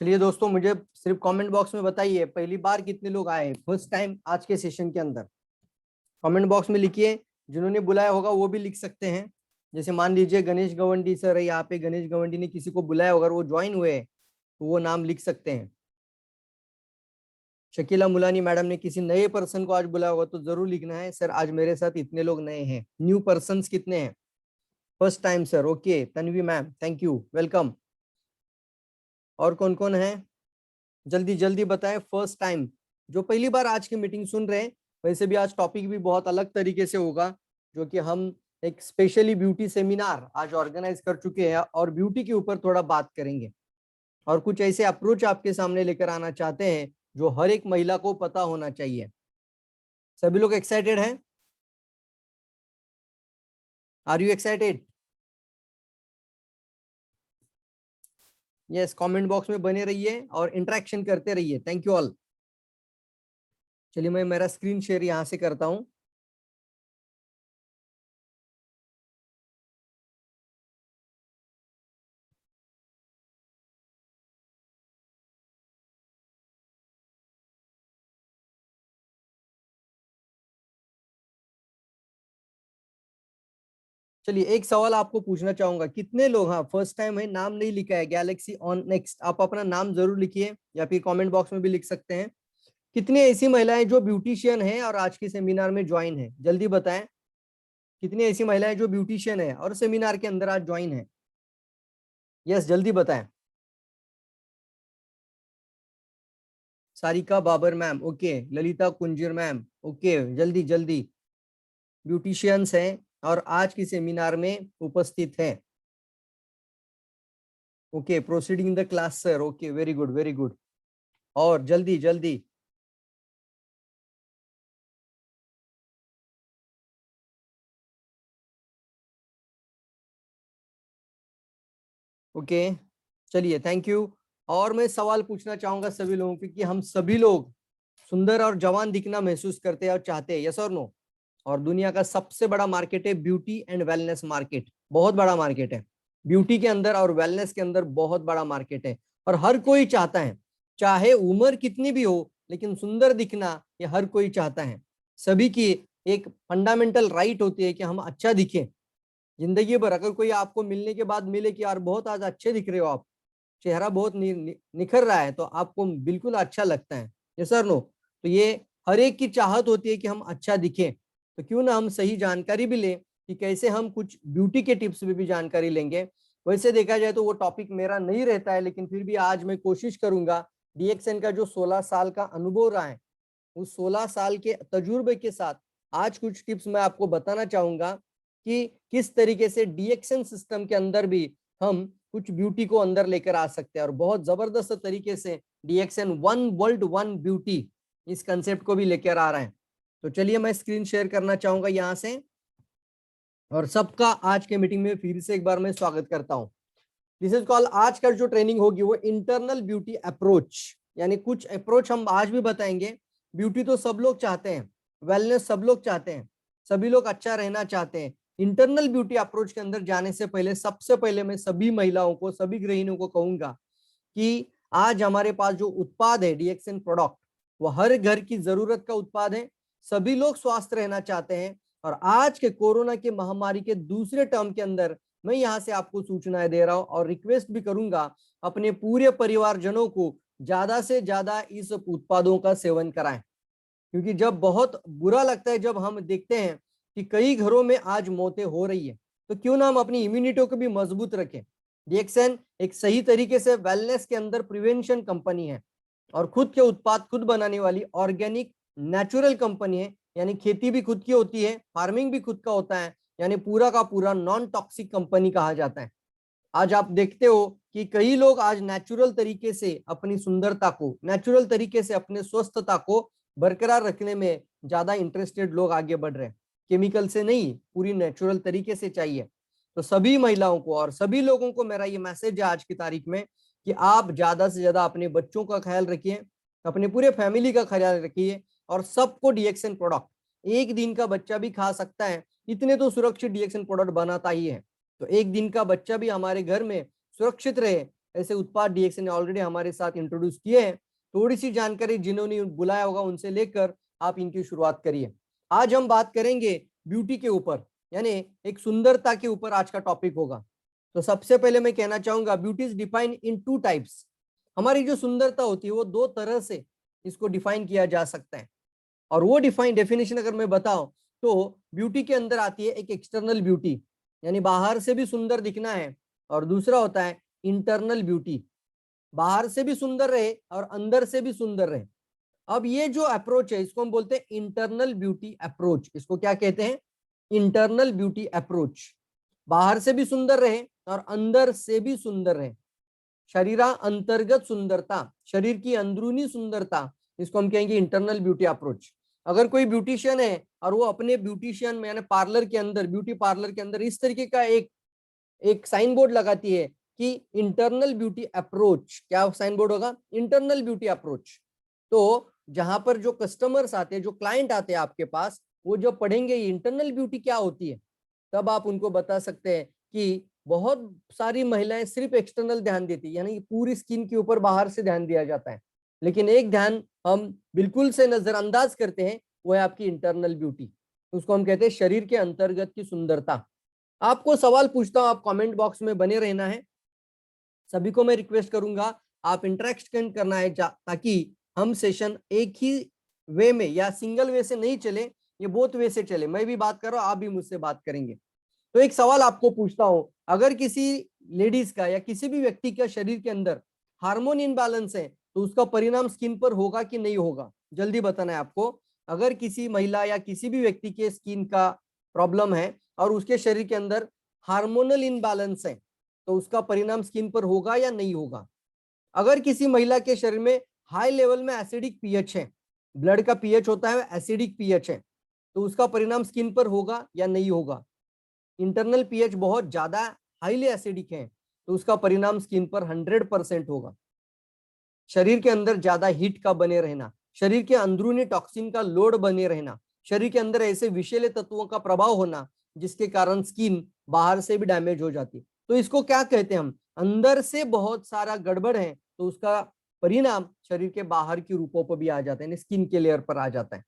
चलिए दोस्तों, मुझे सिर्फ कमेंट बॉक्स में बताइए पहली बार कितने लोग आए फर्स्ट टाइम आज के सेशन के अंदर। कमेंट बॉक्स में लिखिए, जिन्होंने बुलाया होगा वो भी लिख सकते हैं। जैसे मान लीजिए गणेश गवंडी सर है यहाँ पे, गणेश गवंडी ने किसी को बुलाया होगा, वो ज्वाइन हुए हैं तो वो नाम लिख सकते हैं। शकीला मुलानी मैडम ने किसी नए पर्सन को आज बुलाया होगा तो जरूर लिखना है, सर आज मेरे साथ इतने लोग नए हैं। न्यू पर्सन कितने हैं? First time sir, okay. Tanvi ma'am, thank you, welcome. और कौन कौन है? जल्दी जल्दी बताएं। फर्स्ट टाइम जो पहली बार आज की मीटिंग सुन रहे हैं। वैसे भी आज टॉपिक भी बहुत अलग तरीके से होगा, जो कि हम एक स्पेशली ब्यूटी सेमिनार आज ऑर्गेनाइज कर चुके हैं और ब्यूटी के ऊपर थोड़ा बात करेंगे और कुछ ऐसे अप्रोच आपके सामने लेकर आना चाहते हैं जो हर एक महिला को पता होना चाहिए। सभी लोग एक्साइटेड हैं? Are you excited? Yes, comment box में बने रहिए और इंटरेक्शन करते रहिए। Thank you all. चलिए मैं मेरा स्क्रीन शेयर यहां से करता हूं। चलिए एक सवाल आपको पूछना चाहूंगा, कितने लोग, हाँ फर्स्ट टाइम है, नाम नहीं लिखा है गैलेक्सी ऑन नेक्स्ट, आप अपना नाम जरूर लिखिए या फिर कमेंट बॉक्स में भी लिख सकते हैं। कितनी ऐसी महिलाएं जो ब्यूटिशियन है और आज के सेमिनार में ज्वाइन है? जल्दी बताएं। कितनी ऐसी महिलाएं जो ब्यूटिशियन है और सेमिनार के अंदर आज ज्वाइन है? यस, जल्दी बताएं। Sarika Babar ma'am, okay. Lalita Kunjir ma'am, okay. जल्दी जल्दी ब्यूटिशियंस हैं और आज की सेमिनार में उपस्थित हैं। Okay, proceeding the class sir, okay, very good very good. और जल्दी जल्दी, ओके। चलिए, थैंक यू। और मैं सवाल पूछना चाहूंगा सभी लोगों को कि हम सभी लोग सुंदर और जवान दिखना महसूस करते हैं और चाहते हैं, यस और नो? और दुनिया का सबसे बड़ा मार्केट है ब्यूटी एंड वेलनेस मार्केट, बहुत बड़ा मार्केट है। ब्यूटी के अंदर और वेलनेस के अंदर बहुत बड़ा मार्केट है और हर कोई चाहता है, चाहे उम्र कितनी भी हो, लेकिन सुंदर दिखना ये हर कोई चाहता है। सभी की एक फंडामेंटल राइट होती है कि हम अच्छा दिखें। जिंदगी भर अगर कोई आपको मिलने के बाद मिले कि यार बहुत आज अच्छे दिख रहे हो आप, चेहरा बहुत निखर रहा है, तो आपको बिल्कुल अच्छा लगता है, ये सर नो? तो ये हर एक की चाहत होती है कि हम अच्छा दिखें। तो क्यों ना हम सही जानकारी भी लें कि कैसे हम कुछ ब्यूटी के टिप्स भी जानकारी लेंगे। वैसे देखा जाए तो वो टॉपिक मेरा नहीं रहता है, लेकिन फिर भी आज मैं कोशिश करूंगा डीएक्सएन का जो 16 साल का अनुभव रहा है, उस 16 साल के तजुर्बे के साथ आज कुछ टिप्स मैं आपको बताना चाहूंगा कि किस तरीके से डीएक्सएन सिस्टम के अंदर भी हम कुछ ब्यूटी को अंदर लेकर आ सकते हैं और बहुत जबरदस्त तरीके से DXN one world one beauty इस कंसेप्ट को भी लेकर आ रहे हैं। तो चलिए मैं स्क्रीन शेयर करना चाहूंगा यहां से और सबका आज के मीटिंग में फिर से एक बार मैं स्वागत करता हूं। दिस इज कॉल, आज का जो ट्रेनिंग होगी वो इंटरनल ब्यूटी अप्रोच, यानी कुछ अप्रोच हम आज भी बताएंगे। ब्यूटी तो सब लोग चाहते हैं, वेलनेस सब लोग चाहते हैं, सभी लोग अच्छा रहना चाहते हैं। इंटरनल ब्यूटी अप्रोच के अंदर जाने से पहले सबसे पहले मैं सभी महिलाओं को, सभी गृहिणियों को कहूंगा कि आज हमारे पास जो उत्पाद है डीएक्सएन प्रोडक्ट, वो हर घर की जरूरत का उत्पाद है। सभी लोग स्वस्थ रहना चाहते हैं और आज के कोरोना के महामारी के दूसरे टर्म के अंदर मैं यहाँ से आपको सूचनाएं दे रहा हूं और रिक्वेस्ट भी करूंगा अपने पूरे परिवारजनों को ज्यादा से ज्यादा इस उत्पादों का सेवन कराएं, क्योंकि जब बहुत बुरा लगता है जब हम देखते हैं कि कई घरों में आज मौतें हो रही है, तो क्यों ना हम अपनी इम्यूनिटी को भी मजबूत रखें। डीएक्सएन एक सही तरीके से वेलनेस के अंदर प्रिवेंशन कंपनी है और खुद के उत्पाद खुद बनाने वाली ऑर्गेनिक नेचुरल कंपनी है, यानी खेती भी खुद की होती है, फार्मिंग भी खुद का होता है, यानी पूरा का पूरा नॉन टॉक्सिक कंपनी कहा जाता है। आज आप देखते हो कि कई लोग आज नेचुरल तरीके से अपनी सुंदरता को, नेचुरल तरीके से अपने स्वस्थता को बरकरार रखने में ज्यादा इंटरेस्टेड लोग आगे बढ़ रहे हैं। केमिकल से नहीं, पूरी नेचुरल तरीके से चाहिए। तो सभी महिलाओं को और सभी लोगों को मेरा ये मैसेज है आज की तारीख में कि आप ज्यादा से ज्यादा अपने बच्चों का ख्याल रखिए, अपने पूरे फैमिली का ख्याल रखिए और सबको डीएक्सएन प्रोडक्ट एक दिन का बच्चा भी खा सकता है, इतने तो सुरक्षित डीएक्सएन प्रोडक्ट बनाता ही है। तो एक दिन का बच्चा भी हमारे घर में सुरक्षित रहे, ऐसे उत्पाद डीएक्स ने ऑलरेडी हमारे साथ इंट्रोड्यूस किए हैं। थोड़ी सी जानकारी जिन्होंने बुलाया होगा उनसे लेकर आप इनकी शुरुआत करिए। आज हम बात करेंगे ब्यूटी के ऊपर, यानी एक सुंदरता के ऊपर आज का टॉपिक होगा। तो सबसे पहले मैं कहना चाहूंगा beauty is defined in two types. हमारी जो सुंदरता होती है वो दो तरह से इसको डिफाइन किया जा सकता है। और वो डिफाइन डेफिनेशन अगर मैं बताऊं तो ब्यूटी के अंदर आती है एक एक्सटर्नल ब्यूटी, यानी बाहर से भी सुंदर दिखना है, और दूसरा होता है इंटरनल ब्यूटी, बाहर से भी सुंदर रहे और अंदर से भी सुंदर रहे। अब ये जो अप्रोच है इसको हम बोलते हैं इंटरनल ब्यूटी अप्रोच। इसको क्या कहते हैं? Internal beauty approach. बाहर से भी सुंदर रहे और अंदर से भी सुंदर रहे। शरीरा अंतर्गत सुंदरता, शरीर की अंदरूनी सुंदरता, इसको हम कहेंगे इंटरनल ब्यूटी अप्रोच। अगर कोई ब्यूटिशियन है और वो अपने ब्यूटिशियन में यानी पार्लर के अंदर, ब्यूटी पार्लर के अंदर इस तरीके का एक साइन बोर्ड लगाती है कि इंटरनल ब्यूटी अप्रोच, क्या साइन बोर्ड होगा? Internal beauty approach. तो जहां पर जो कस्टमर्स आते हैं, जो क्लाइंट आते हैं आपके पास, वो जो पढ़ेंगे इंटरनल ब्यूटी क्या होती है, तब आप उनको बता सकते हैं कि बहुत सारी महिलाएं सिर्फ एक्सटर्नल ध्यान देती है, यानी पूरी स्किन के ऊपर बाहर से ध्यान दिया जाता है, लेकिन एक ध्यान हम बिल्कुल से नजरअंदाज करते हैं, वो है आपकी इंटरनल ब्यूटी। उसको हम कहते हैं शरीर के अंतर्गत की सुंदरता। आपको सवाल पूछता हूं, आप कमेंट बॉक्स में बने रहना है। सभी को मैं रिक्वेस्ट करूंगा आप इंटरेक्शन करना है ताकि हम सेशन एक ही वे में या सिंगल वे से नहीं चले, ये बोथ वे से चले। मैं भी बात कर रहा हूं, आप भी मुझसे बात करेंगे। तो एक सवाल आपको पूछता हूं, अगर किसी लेडीज का या किसी भी व्यक्ति का शरीर के अंदर हार्मोन इनबैलेंस है तो उसका परिणाम स्किन पर होगा कि नहीं होगा? जल्दी बताना है आपको। अगर किसी महिला या किसी भी व्यक्ति के स्किन का प्रॉब्लम है और उसके शरीर के अंदर हार्मोनल इनबैलेंस है तो उसका परिणाम स्किन पर होगा या नहीं होगा? अगर किसी महिला के शरीर में हाई लेवल में एसिडिक पीएच है, ब्लड का पीएच होता है एसिडिक पीएच है, तो उसका परिणाम स्किन पर होगा या नहीं होगा? इंटरनल पीएच बहुत ज्यादा हाईली एसिडिक है तो उसका परिणाम स्किन पर 100% होगा। शरीर के अंदर ज्यादा हीट का बने रहना, शरीर के अंदरूनी टॉक्सिन का लोड बने रहना, शरीर के अंदर ऐसे विषैले तत्वों का प्रभाव होना जिसके कारण स्किन बाहर से भी डैमेज हो जाती है, तो इसको क्या कहते हैं हम? अंदर से बहुत सारा गड़बड़ है तो उसका परिणाम शरीर के बाहर के रूपों पर भी आ जाता है, स्किन के लेयर पर आ जाता है।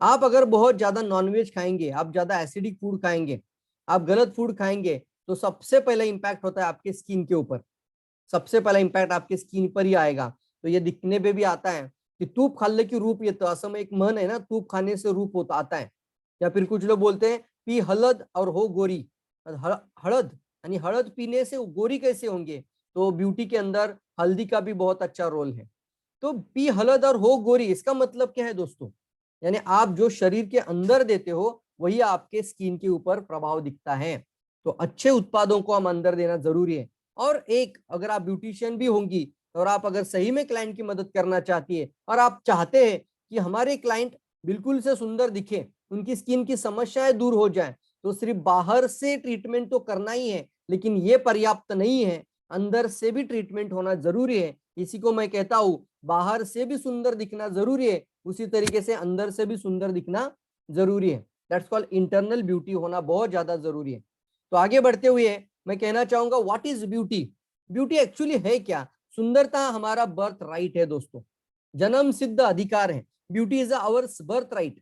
आप अगर बहुत ज्यादा नॉनवेज खाएंगे, आप ज्यादा एसिडिक फूड खाएंगे, आप गलत फूड खाएंगे, तो सबसे पहला इंपैक्ट होता है आपके स्किन के ऊपर, सबसे पहला इंपैक्ट आपके स्किन पर ही आएगा। तो ये दिखने पे भी आता है कि तूप खाने की रूप, ये तो असम एक मन है ना, तूप खाने से रूप होता आता है। या फिर कुछ लोग बोलते हैं पी हलद और हो गोरी, हड़द यानी हड़द पीने से गोरी कैसे होंगे? तो ब्यूटी के अंदर हल्दी का भी बहुत अच्छा रोल है। तो पी हलद और हो गोरी, इसका मतलब क्या है दोस्तों? यानी आप जो शरीर के अंदर देते हो वही आपके स्किन के ऊपर प्रभाव दिखता है। तो अच्छे उत्पादों को हम अंदर देना जरूरी है। और एक, अगर आप ब्यूटिशियन भी होंगी और आप अगर सही में क्लाइंट की मदद करना चाहती है और आप चाहते हैं कि हमारे क्लाइंट बिल्कुल से सुंदर दिखे, उनकी स्किन की समस्याएं दूर हो जाए, तो सिर्फ बाहर से ट्रीटमेंट तो करना ही है, लेकिन ये पर्याप्त नहीं है, अंदर से भी ट्रीटमेंट होना जरूरी है। इसी को मैं कहता हूँ, बाहर से भी सुंदर दिखना जरूरी है, उसी तरीके से अंदर से भी सुंदर दिखना जरूरी है। दैट्स कॉल्ड इंटरनल ब्यूटी होना बहुत ज्यादा जरूरी है। तो आगे बढ़ते हुए मैं कहना चाहूंगा, what is beauty? Beauty actually है क्या? सुंदरता हमारा बर्थ राइट है दोस्तों, जन्म सिद्ध अधिकार है। Beauty is our birth right,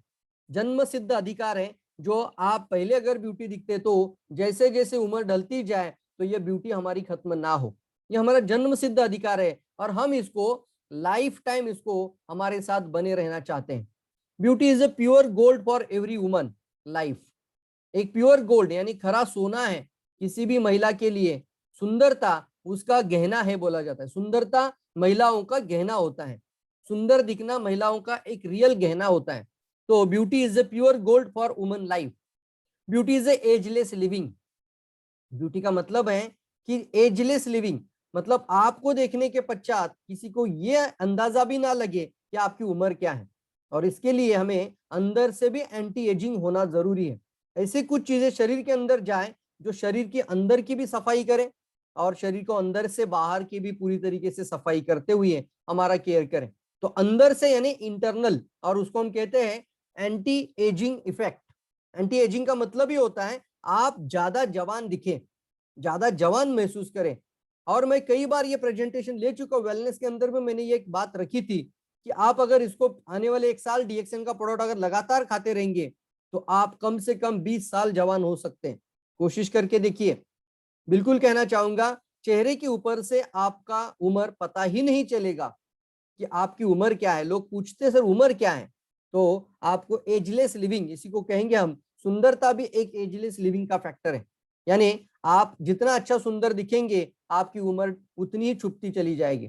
जन्म सिद्ध अधिकार है। जो आप पहले अगर ब्यूटी दिखते तो जैसे जैसे उम्र ढलती जाए तो ये ब्यूटी हमारी खत्म ना हो, ये हमारा जन्म सिद्ध अधिकार है और हम इसको लाइफ टाइम इसको हमारे साथ बने रहना चाहते हैं। Beauty is a pure gold for every woman life. एक प्योर गोल्ड यानी खरा सोना है किसी भी महिला के लिए। सुंदरता उसका गहना है बोला जाता है, सुंदरता महिलाओं का गहना होता है, सुंदर दिखना महिलाओं का एक रियल गहना होता है। तो beauty is a pure gold for woman life. Beauty is a ageless living. Beauty का मतलब है कि एजलेस लिविंग, मतलब आपको देखने के पश्चात किसी को यह अंदाजा भी ना लगे कि आपकी उम्र क्या है। और इसके लिए हमें अंदर से भी एंटी एजिंग होना जरूरी है। ऐसे कुछ चीजें शरीर के अंदर जाए जो शरीर के अंदर की भी सफाई करें और शरीर को अंदर से बाहर की भी पूरी तरीके से सफाई करते हुए हमारा केयर करें। तो अंदर से यानी इंटरनल, और उसको हम कहते हैं anti ageing effect. Anti ageing का मतलब ही होता है आप ज्यादा जवान दिखें, ज्यादा जवान महसूस करें। और मैं कई बार ये प्रेजेंटेशन ले चुका हूं, वेलनेस के अंदर में मैंने ये एक बात रखी थी कि आप अगर इसको आने वाले 1 साल डीएक्सएन का प्रोडक्ट अगर लगातार खाते रहेंगे तो आप कम से कम 20 साल जवान हो सकते हैं। कोशिश करके देखिए। बिल्कुल कहना चाहूंगा, चेहरे के ऊपर से आपका उम्र पता ही नहीं चलेगा कि आपकी उम्र क्या है। लोग पूछते सर उम्र क्या है, तो आपको एजलेस लिविंग, इसी को कहेंगे हम, सुंदरता भी एक एजलेस लिविंग का फैक्टर है। यानी आप जितना अच्छा सुंदर दिखेंगे आपकी उम्र उतनी ही छुपती चली जाएगी।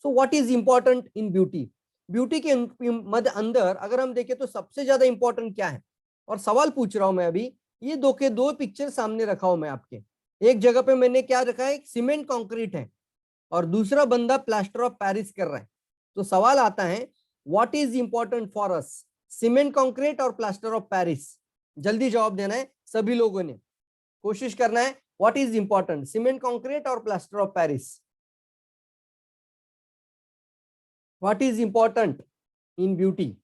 So what is important in beauty? Beauty के मध्य अंदर अगर हम देखें तो सबसे ज्यादा इंपॉर्टेंट क्या है? और सवाल पूछ रहा हूं मैं अभी, ये दो के दो पिक्चर सामने रखा हूं मैं आपके। एक जगह पे मैंने क्या रखा है, सीमेंट कंक्रीट है और दूसरा बंदा प्लास्टर ऑफ पेरिस कर रहा है। तो सवाल आता है, what is important for us, cement concrete और प्लास्टर ऑफ पेरिस? जल्दी जवाब देना है सभी लोगों ने, कोशिश करना है। What is important, cement concrete और plaster of Paris? What is important in beauty?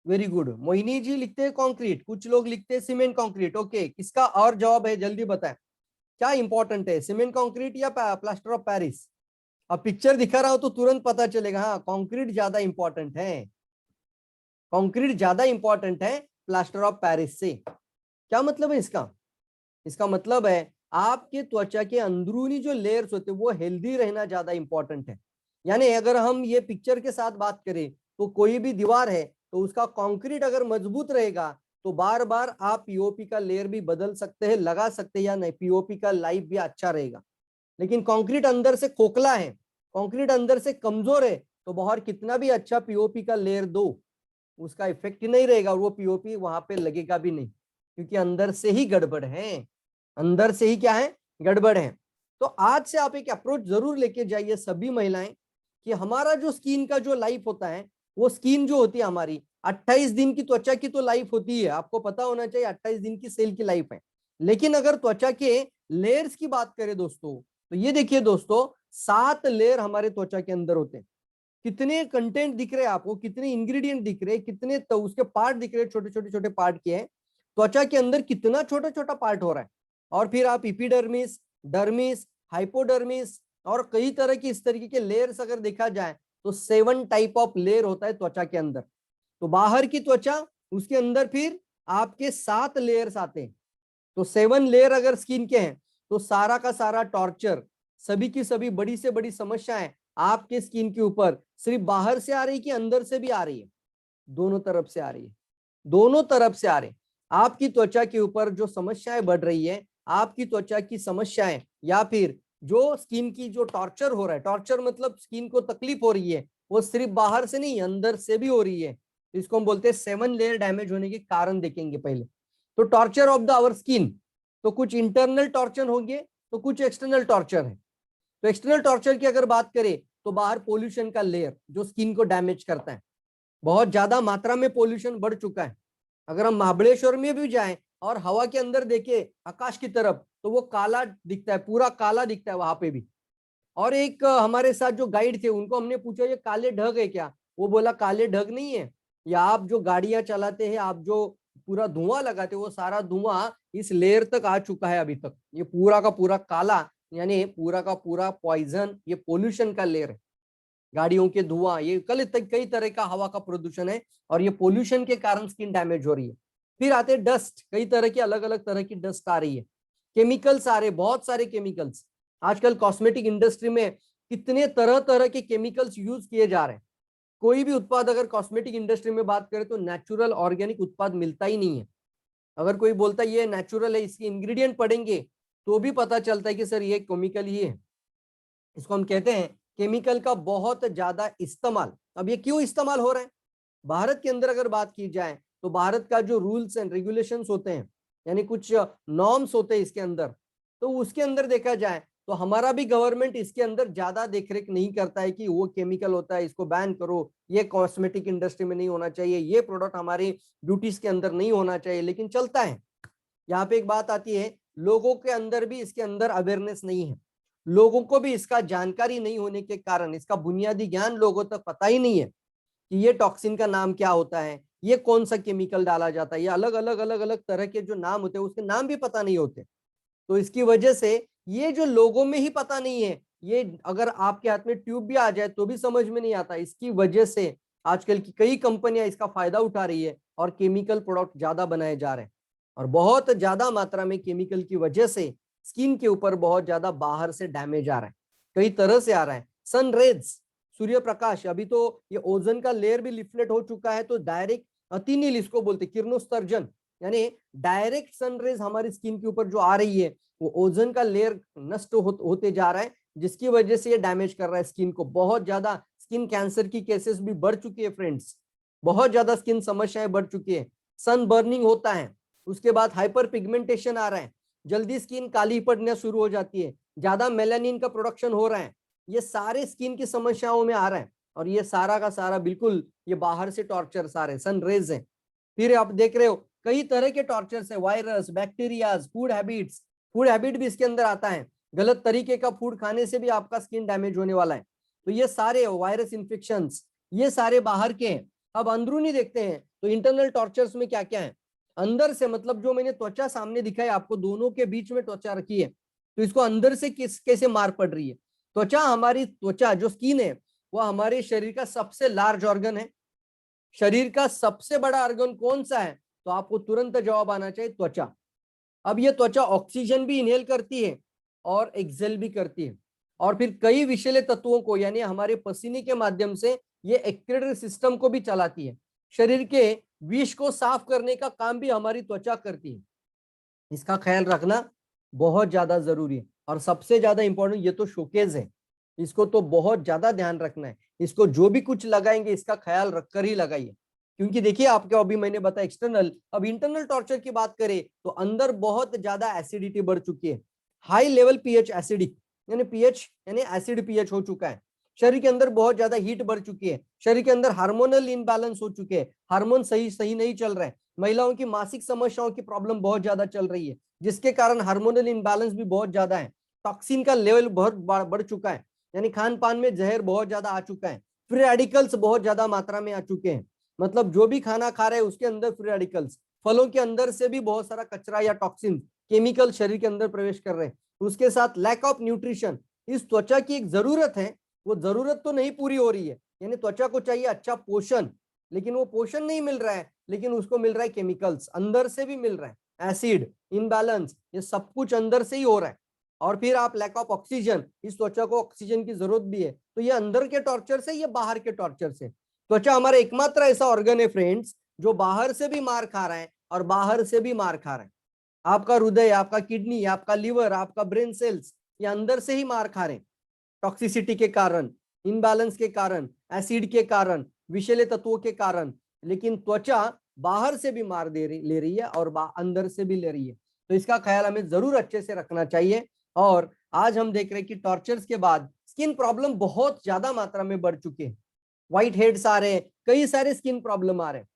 Very good, Mohini ji लिखते हैं कंक्रीट, कुछ लोग लिखते हैं सीमेंट कंक्रीट। ओके, किसका और जवाब है जल्दी बताएं, क्या इंपॉर्टेंट है, सीमेंट कंक्रीट या प्लास्टर ऑफ पेरिस? अब पिक्चर दिखा रहा हो तो तुरंत पता चलेगा, हाँ कंक्रीट ज्यादा इंपॉर्टेंट है, कंक्रीट ज्यादा इंपॉर्टेंट है प्लास्टर ऑफ पेरिस से। क्या मतलब है इसका? इसका मतलब है आपके त्वचा के अंदरूनी जो लेयर्स होते हैं वो हेल्दी रहना ज्यादा इंपॉर्टेंट है। यानी अगर हम ये पिक्चर के साथ बात करें तो कोई भी दीवार है तो उसका कंक्रीट अगर मजबूत रहेगा तो बार बार आप पीओपी का लेयर भी बदल सकते हैं, लगा सकते हैं या नहीं, पीओपी का लाइफ भी अच्छा रहेगा। लेकिन कंक्रीट अंदर से खोखला है, कंक्रीट अंदर से कमजोर है, तो बाहर कितना भी अच्छा पीओपी का लेयर दो उसका इफेक्ट नहीं रहेगा और वो पीओपी वहां पे लगेगा भी नहीं, क्योंकि अंदर से ही गड़बड़ है, अंदर से ही क्या है, गड़बड़ है। तो आज से आप एक अप्रोच जरूर लेके जाइए सभी महिलाएं कि हमारा जो स्किन का जो लाइफ होता है, वो स्किन जो होती है हमारी 28 दिन की त्वचा की तो लाइफ होती है, आपको पता होना चाहिए 28 दिन की सेल की लाइफ है। लेकिन अगर त्वचा के लेयर्स की बात करें दोस्तों, तो ये देखिए दोस्तों, 7 लेयर हमारे त्वचा के अंदर होते हैं। कितने कंटेंट दिख रहे हैं आपको, कितने इंग्रेडिएंट दिख रहे हैं, कितने तो उसके पार्ट दिख रहे हैं, छोटे छोटे छोटे पार्ट के हैं। त्वचा के अंदर कितना छोटा छोटा पार्ट हो रहा है। और फिर आप इपिडर्मिस, डर्मिस, हाइपोडर्मिस और कई तरह की इस तरीके के लेयर्स अगर देखा जाए तो 7 टाइप ऑफ लेयर होता है त्वचा के अंदर। तो बाहर की त्वचा, उसके अंदर फिर आपके 7 लेयर्स आते हैं। तो 7 लेयर अगर स्किन के हैं तो सारा का सारा टॉर्चर, सभी की सभी बड़ी से बड़ी समस्याएं आपके स्किन के ऊपर सिर्फ बाहर से आ रही कि अंदर से भी आ रही है? दोनों तरफ से आ रही है, दोनों तरफ से आ रही है। आपकी त्वचा के ऊपर जो समस्याएं बढ़ रही है, आपकी त्वचा की समस्याएं या फिर जो स्किन की जो टॉर्चर हो रहा है, टॉर्चर मतलब स्किन को तकलीफ हो रही है, वो सिर्फ बाहर से नहीं अंदर से भी हो रही है। इसको हम बोलते हैं 7 लेयर डैमेज होने के कारण देखेंगे पहले। तो torture of the our skin, तो कुछ इंटरनल टॉर्चर होंगे तो कुछ एक्सटर्नल टॉर्चर है। तो एक्सटर्नल टॉर्चर की अगर बात करें तो बाहर पोल्यूशन का लेयर जो स्किन को डैमेज करता है, बहुत ज्यादा मात्रा में पोल्यूशन बढ़ चुका है। अगर हम महाबलेश्वर में भी जाएं और हवा के अंदर देखें आकाश की तरफ तो वो काला दिखता है, पूरा काला दिखता है वहां पे भी। और एक हमारे साथ जो गाइड थे उनको हमने पूछा ये काले ढग है क्या? वो बोला काले ढग नहीं है, या आप जो गाड़ियां चलाते हैं, आप जो पूरा धुआं लगाते हो, वो सारा धुआं इस लेयर तक आ चुका है अभी तक, ये पूरा का पूरा काला, यानी पूरा का पूरा पॉइजन, ये पोल्यूशन का लेयर है। गाड़ियों के धुआं, ये कई तरह का हवा का प्रदूषण है और ये पोल्यूशन के कारण स्किन डैमेज हो रही है। फिर आते डस्ट, कई तरह की अलग अलग तरह की डस्ट आ रही है, केमिकल्स आ रहे, बहुत सारे केमिकल्स। आजकल कॉस्मेटिक इंडस्ट्री में कितने तरह तरह के केमिकल्स यूज किए जा रहे हैं। कोई भी उत्पाद अगर कॉस्मेटिक इंडस्ट्री में बात करें तो नेचुरल ऑर्गेनिक उत्पाद मिलता ही नहीं है। अगर कोई बोलता है ये नेचुरल है, इसके इंग्रेडिएंट पढ़ेंगे तो भी पता चलता है कि सर ये केमिकल ही है। इसको हम कहते हैं केमिकल का बहुत ज्यादा इस्तेमाल। अब ये क्यों इस्तेमाल हो रहा है? भारत के अंदर अगर बात की जाए तो भारत का जो रूल्स एंड रेगुलेशंस होते हैं, यानी कुछ नॉर्म्स होते हैं इसके अंदर, तो उसके अंदर देखा जाए तो हमारा भी गवर्नमेंट इसके अंदर ज्यादा देखरेख नहीं करता है कि वो केमिकल होता है इसको बैन करो, ये कॉस्मेटिक इंडस्ट्री में नहीं होना चाहिए, ये प्रोडक्ट हमारी ब्यूटीज के अंदर नहीं होना चाहिए, लेकिन चलता है। यहाँ पे एक बात आती है, लोगों के अंदर भी इसके अंदर अवेयरनेस नहीं है, लोगों को भी इसका जानकारी नहीं होने के कारण, इसका बुनियादी ज्ञान लोगों तक पता ही नहीं है कि ये टॉक्सिन का नाम क्या होता है, ये कौन सा केमिकल डाला जाता है, ये अलग अलग अलग अलग तरह के जो नाम होते हैं उसके नाम भी पता नहीं होते। तो इसकी वजह से ये जो लोगों में ही पता नहीं है, ये अगर आपके हाथ में ट्यूब भी आ जाए तो भी समझ में नहीं आता। इसकी वजह से आजकल की कई कंपनियां इसका फायदा उठा रही है और केमिकल प्रोडक्ट ज्यादा बनाए जा रहे हैं, और बहुत ज्यादा मात्रा में केमिकल की वजह से स्किन के ऊपर बहुत ज्यादा बाहर से डैमेज आ रहा है, कई तरह से आ रहा है। सन रेज, सूर्य प्रकाश, अभी तो ये ओजोन का लेयर भी लिफ्लेट हो चुका है, तो डायरेक्ट अतिनील इसको बोलते, किरणोत्सर्जन, यानी डायरेक्ट सनरेज हमारी स्किन के ऊपर जो आ रही है वो ओजोन का लेयर नष्ट होते जा रहा है, जिसकी वजह से ये डैमेज कर रहा है स्किन को। बहुत ज्यादा स्किन कैंसर की केसेस भी बढ़ चुकी है फ्रेंड्स, बहुत ज्यादा स्किन समस्याएं बढ़ चुकी है। सन बर्निंग होता है, उसके बाद हाइपर पिगमेंटेशन आ रहा है, जल्दी स्किन काली पड़ना शुरू हो जाती है, ज्यादा मेलानिन का प्रोडक्शन हो रहा है, ये सारे स्किन की समस्याओं में आ रहा है। और ये सारा का सारा बिल्कुल ये बाहर से टॉर्चर सारे सन रेज है। फिर आप देख रहे हो कई तरह के टॉर्चर्स है, virus, bacterias, food habits, food habit भी इसके अंदर आता है, गलत तरीके का फूड खाने से भी आपका स्किन डैमेज होने वाला है। तो ये सारे वायरस इन्फेक्शंस, ये सारे बाहर के हैं। अब अंदरूनी देखते हैं तो इंटरनल टॉर्चर्स में क्या क्या है। अंदर से मतलब जो मैंने त्वचा सामने दिखाई आपको, दोनों के बीच में त्वचा रखी है, तो इसको अंदर से कैसे मार पड़ रही है। त्वचा, हमारी त्वचा जो स्किन है वो हमारे शरीर का सबसे लार्ज ऑर्गन है। शरीर का सबसे बड़ा ऑर्गन कौन सा है, तो आपको तुरंत जवाब आना चाहिए त्वचा। अब ये त्वचा ऑक्सीजन भी इनहेल करती है और एक्सेल भी करती है, और फिर कई विषैले तत्वों को यानी हमारे पसीने के माध्यम से ये एक्सक्रीटरी सिस्टम को भी चलाती है। शरीर के विष को साफ करने का काम भी हमारी त्वचा करती है। इसका ख्याल रखना बहुत ज्यादा जरूरी है। और सबसे ज्यादा इंपॉर्टेंट ये तो शोकेज है, इसको तो बहुत ज्यादा ध्यान रखना है। इसको जो भी कुछ लगाएंगे इसका ख्याल रखकर ही लगाइए, क्योंकि देखिए आपको अभी मैंने बताया एक्सटर्नल, अब इंटरनल टॉर्चर की बात करें तो अंदर बहुत ज्यादा एसिडिटी बढ़ चुकी है, हाई लेवल पीएच एसिडिक, यानी पीएच यानी एसिड पीएच हो चुका है। शरीर के अंदर बहुत ज्यादा हीट बढ़ चुकी है, शरीर के अंदर हार्मोनल इनबैलेंस हो चुके हैं, हार्मोन सही सही नहीं चल रहे हैं, महिलाओं की मासिक समस्याओं की प्रॉब्लम बहुत ज्यादा चल रही है, जिसके कारण हार्मोनल इनबैलेंस भी बहुत ज्यादा है। टॉक्सिन का लेवल बहुत बढ़ चुका है, यानी खान पान में जहर बहुत ज्यादा आ चुका है, फ्री रेडिकल्स बहुत ज्यादा मात्रा में आ चुके हैं, मतलब जो भी खाना खा रहे हैं उसके अंदर फ्री रेडिकल्स, फलों के अंदर से भी बहुत सारा कचरा या टॉक्सिन केमिकल शरीर के अंदर प्रवेश कर रहे हैं। उसके साथ लैक ऑफ न्यूट्रिशन, इस त्वचा की एक जरूरत है, वो जरूरत तो नहीं पूरी हो रही है, यानी त्वचा को चाहिए अच्छा पोषण, लेकिन वो पोषण नहीं मिल रहा है, लेकिन उसको मिल रहा है केमिकल्स, अंदर से भी मिल रहा है, एसिड इनबैलेंस, ये सब कुछ अंदर से ही हो रहा है। और फिर आप लैक ऑफ ऑक्सीजन, इस त्वचा को ऑक्सीजन की जरूरत भी है, तो ये अंदर के टॉर्चर से, ये बाहर के टॉर्चर से। त्वचा हमारा एकमात्र ऐसा ऑर्गन है फ्रेंड्स जो बाहर से भी मार खा रहा है और बाहर से भी मार खा रहा है। आपका हृदय, आपका किडनी, आपका लिवर, आपका ब्रेन सेल्स, ये अंदर से ही मार खा रहे हैं, टॉक्सिसिटी के कारण, इनबैलेंस के कारण, एसिड के कारण, विषैले तत्वों के कारण। लेकिन त्वचा बाहर से भी मार ले रही है और अंदर से भी ले रही है, तो इसका ख्याल हमें जरूर अच्छे से रखना चाहिए। और आज हम देख रहे हैं कि टॉर्चर्स के बाद स्किन प्रॉब्लम बहुत ज्यादा मात्रा में बढ़ चुके हैं, व्हाइट हेड्स आ रहे हैं, कई सारे स्किन प्रॉब्लम आ रहे हैं।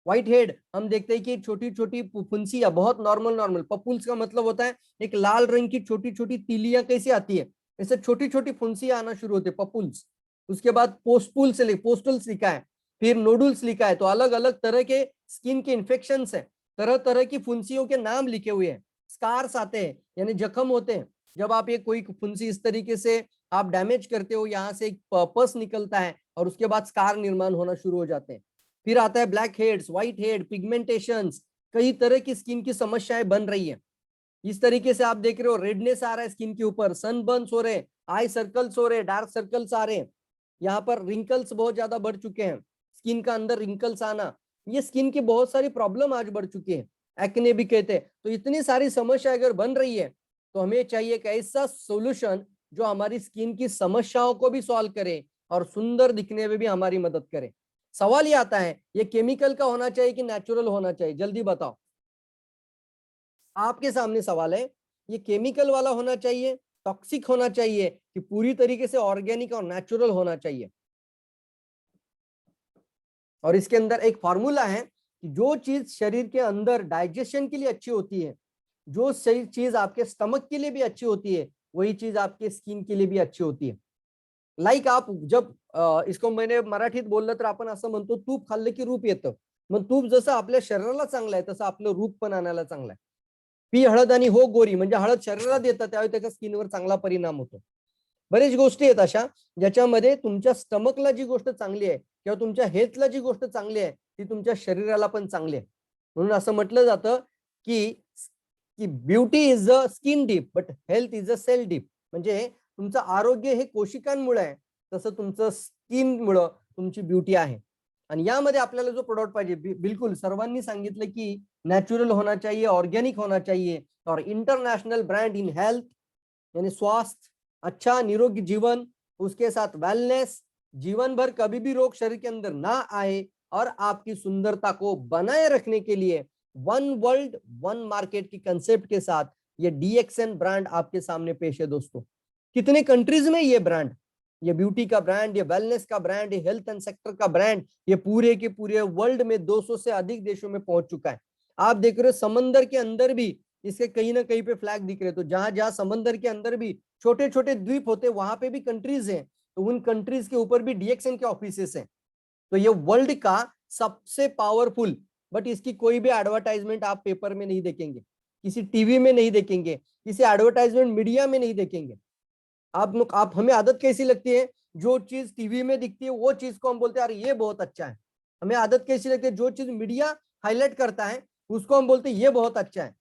व्हाइट हेड हम देखते हैं कि छोटी छोटी फुंसियां, बहुत नॉर्मल नॉर्मल, पपुल्स का मतलब होता है एक लाल रंग की छोटी छोटी तीलियां कैसे आती है, ऐसे छोटी छोटी फुंसियां आना शुरू होते हैं, पपुल्स। उसके बाद पोस्टपुल्स पोस्टल्स लिखा है, फिर नोडुल्स लिखा है, तो अलग अलग तरह के स्किन के इन्फेक्शन है, तरह तरह की फुंसियों के नाम लिखे हुए हैं। स्कार्स आते हैं, यानी जख्म होते हैं, जब आप ये कोई फुंसी इस तरीके से आप डैमेज करते हो, यहाँ से एक पस निकलता है और उसके बाद स्कार निर्माण होना शुरू हो जाते हैं। फिर आता है black heads, white head, pigmentations, कई तरह की स्किन की समस्याएं बन रही है। इस तरीके से आप देख रहे हो रेडनेस आ रहा है स्किन के ऊपर, सनबर्न्स हो रहे, आई सर्कल्स हो रहे, डार्क सर्कल्स आ रहे हैं, यहाँ पर रिंकल्स बहुत ज्यादा बढ़ चुके हैं, स्किन का अंदर रिंकल्स आना, ये स्किन की बहुत सारी प्रॉब्लम आज बढ़ चुकी है, एक्ने भी कहते हैं। तो इतनी सारी समस्या अगर बन रही है तो हमें चाहिए कि ऐसा सोल्यूशन जो हमारी स्किन की समस्याओं को भी सॉल्व करे और सुंदर दिखने में भी हमारी मदद करे। सवाल ये आता है ये केमिकल का होना चाहिए कि नेचुरल होना चाहिए, जल्दी बताओ, आपके सामने सवाल है, ये केमिकल वाला होना चाहिए, टॉक्सिक होना चाहिए, कि पूरी तरीके से ऑर्गेनिक और नेचुरल होना चाहिए। और इसके अंदर एक फॉर्मूला है कि जो चीज शरीर के अंदर डाइजेशन के लिए अच्छी होती है, जो सही चीज आपके स्टमक के लिए भी अच्छी होती है, वही चीज आपके स्किन के लिए भी अच्छी होती है। लाईक आप जब इसको मैंने मराठीत बोललं तर आपण असं म्हणतो, तूप खाल्लं की रूप येतं, मग तूप जसं आपल्या शरीराला चांगलं आहे तसं आपलं रूप पण आणायला चांगलं आहे। पी हळद आणि हो गोरी, म्हणजे हळद शरीराला देतात त्यावेळी त्याच्या स्किनवर चांगला परिणाम होतो. बरेच गोष्टी आहेत अशा ज्याच्यामध्ये तुमच्या स्टमकला जी गोष्ट चांगली आहे किंवा तुमच्या हेल्थला जी गोष्ट चांगली आहे ती तुमच्या शरीराला पण चांगली आहे. म्हणून असं म्हटलं जातं की की beauty is a skin deep but health is a cell deep. म्हणजे तुमचं आरोग्य हे कोशिकांमुळे आहे, तसं तुमचं स्किनमुळं तुमची ब्युटी आहे. आणि यामध्ये आपल्याला जो प्रोडक्ट पाहिजे बिलकुल सर्वांनी सांगितलं की नेचुरल होना चाहिए, ऑर्गेनिक होना चाहिए और इंटरनेशनल ब्रांड इन हेल्थ, यानी स्वास्थ्य, अच्छा निरोगी जीवन, उसके साथ वेलनेस, जीवन भर कभी भी रोग शरीर के अंदर ना आए और आपकी सुंदरता को बनाए रखने के लिए वन वर्ल्ड वन मार्केट की कंसेप्ट के साथ ये DXN ब्रांड आपके सामने पेश है दोस्तों. कितने कंट्रीज में ये ब्रांड, ये ब्यूटी का ब्रांड, ये वेलनेस का ब्रांड, ये हेल्थ एंड सेक्टर का ब्रांड, ये पूरे के पूरे वर्ल्ड में 200 से अधिक देशों में पहुंच चुका है. आप देख रहे हो समंदर के अंदर भी इसके कहीं ना कहीं पे फ्लैग दिख रहे हैं. तो जहां जहां समंदर के अंदर भी छोटे छोटे द्वीप होते हैं वहां पे भी कंट्रीज हैं, तो उन कंट्रीज के ऊपर भी DXN के ऑफिसेस हैं. तो ये वर्ल्ड का सबसे पावरफुल, बट इसकी कोई भी एडवर्टाइजमेंट आप पेपर में नहीं देखेंगे, किसी टीवी में नहीं देखेंगे, किसी एडवर्टाइजमेंट मीडिया में नहीं देखेंगे. आप हमें आदत कैसी लगती है, जो चीज टीवी में दिखती है वो चीज को हम बोलते हैं अरे ये बहुत अच्छा है. हमें आदत कैसी लगती है, जो चीज मीडिया हाईलाइट करता है उसको हम बोलते हैं ये बहुत अच्छा है.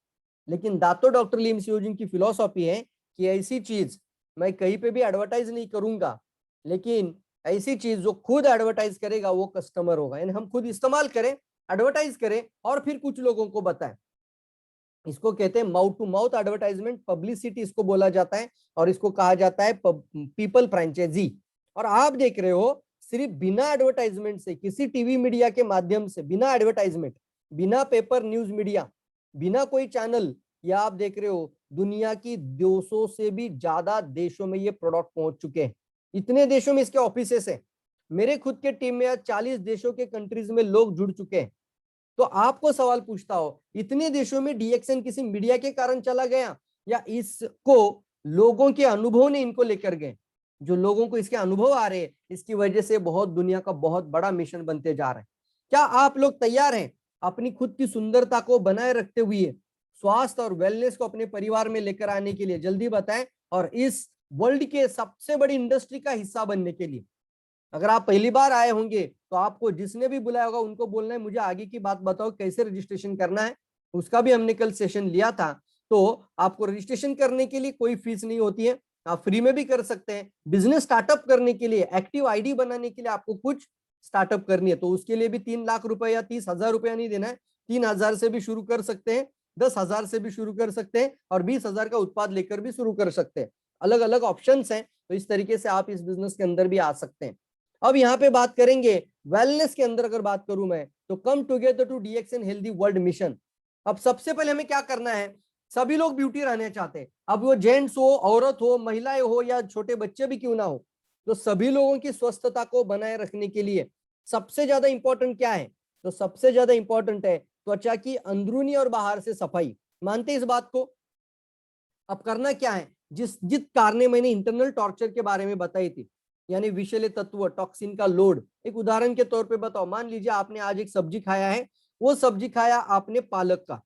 लेकिन दातो डॉक्टर लीम सियोजिन की फिलॉसफी है कि ऐसी चीज मैं कहीं पे भी एडवर्टाइज नहीं करूंगा, लेकिन ऐसी चीज जो खुद एडवर्टाइज करेगा वो कस्टमर होगा. यानी हम खुद इस्तेमाल करें, एडवर्टाइज करें और फिर कुछ लोगों को बताएं. इसको कहते हैं mouth to mouth advertisement, publicity इसको बोला जाता है और इसको कहा जाता है पीपल फ्रेंचाइजी. और आप देख रहे हो सिर्फ बिना एडवर्टाइजमेंट से, किसी टीवी मीडिया के माध्यम से, बिना एडवर्टाइजमेंट, बिना पेपर न्यूज मीडिया, बिना कोई चैनल, या आप देख रहे हो दुनिया की 200 से भी ज्यादा देशों में ये प्रोडक्ट पहुंच चुके हैं. इतने देशों में इसके ऑफिसेस हैं. मेरे खुद के टीम में 40 देशों के कंट्रीज में लोग जुड़ चुके हैं. तो आपको सवाल पूछता हो इतने देशों में DXN किसी मीडिया के कारण चला गया या इसको लोगों के अनुभव ने इनको लेकर गए. जो लोगों को इसके अनुभव आ रहे हैं इसकी वजह से बहुत दुनिया का बहुत बड़ा मिशन बनते जा रहा है. क्या आप लोग तैयार हैं अपनी खुद की सुंदरता को बनाए रखते हुए स्वास्थ्य और वेलनेस को अपने परिवार में लेकर आने के लिए? जल्दी बताएं. और इस वर्ल्ड के सबसे बड़ी इंडस्ट्री का हिस्सा बनने के लिए, अगर आप पहली बार आए होंगे तो आपको जिसने भी बुलाया होगा उनको बोलना है मुझे आगे की बात बताओ कैसे रजिस्ट्रेशन करना है. उसका भी हमने कल सेशन लिया था. तो आपको रजिस्ट्रेशन करने के लिए कोई फीस नहीं होती है, आप फ्री में भी कर सकते हैं. बिजनेस स्टार्टअप करने के लिए, एक्टिव आईडी बनाने के लिए आपको कुछ स्टार्टअप करनी है तो उसके लिए भी 3 लाख रुपए या 30,000 रुपया नहीं देना है. 3,000 से भी शुरू कर सकते हैं, 10,000 से भी शुरू कर सकते हैं और 20,000 का उत्पाद लेकर भी शुरू कर सकते हैं. अलग अलग ऑप्शंस हैं. तो इस तरीके से आप इस बिजनेस के अंदर भी आ सकते हैं. अब यहाँ पे बात करेंगे वेलनेस के अंदर. अगर बात करूं मैं तो come together to DXN healthy world mission. अब सबसे पहले हमें क्या करना है, सभी लोग ब्यूटी रहना चाहते हैं. अब वो जेंट्स हो, औरत हो, महिलाएं हो या छोटे बच्चे भी क्यों ना हो, तो सभी लोगों की स्वस्थता को बनाए रखने के लिए सबसे ज्यादा इंपॉर्टेंट क्या है, तो सबसे ज्यादा इंपॉर्टेंट है त्वचा की अंदरूनी और बाहर से सफाई. मानते इस बात को? अब करना क्या है, जिस कारण मैंने इंटरनल टॉर्चर के बारे में बताई थी, यानी विषैले तत्व, टॉक्सिन का लोड. एक उदाहरण के तौर पे बताओ, मान लीजिए आपने आज एक सब्जी खाया है, वो सब्जी खाया आपने पालक का,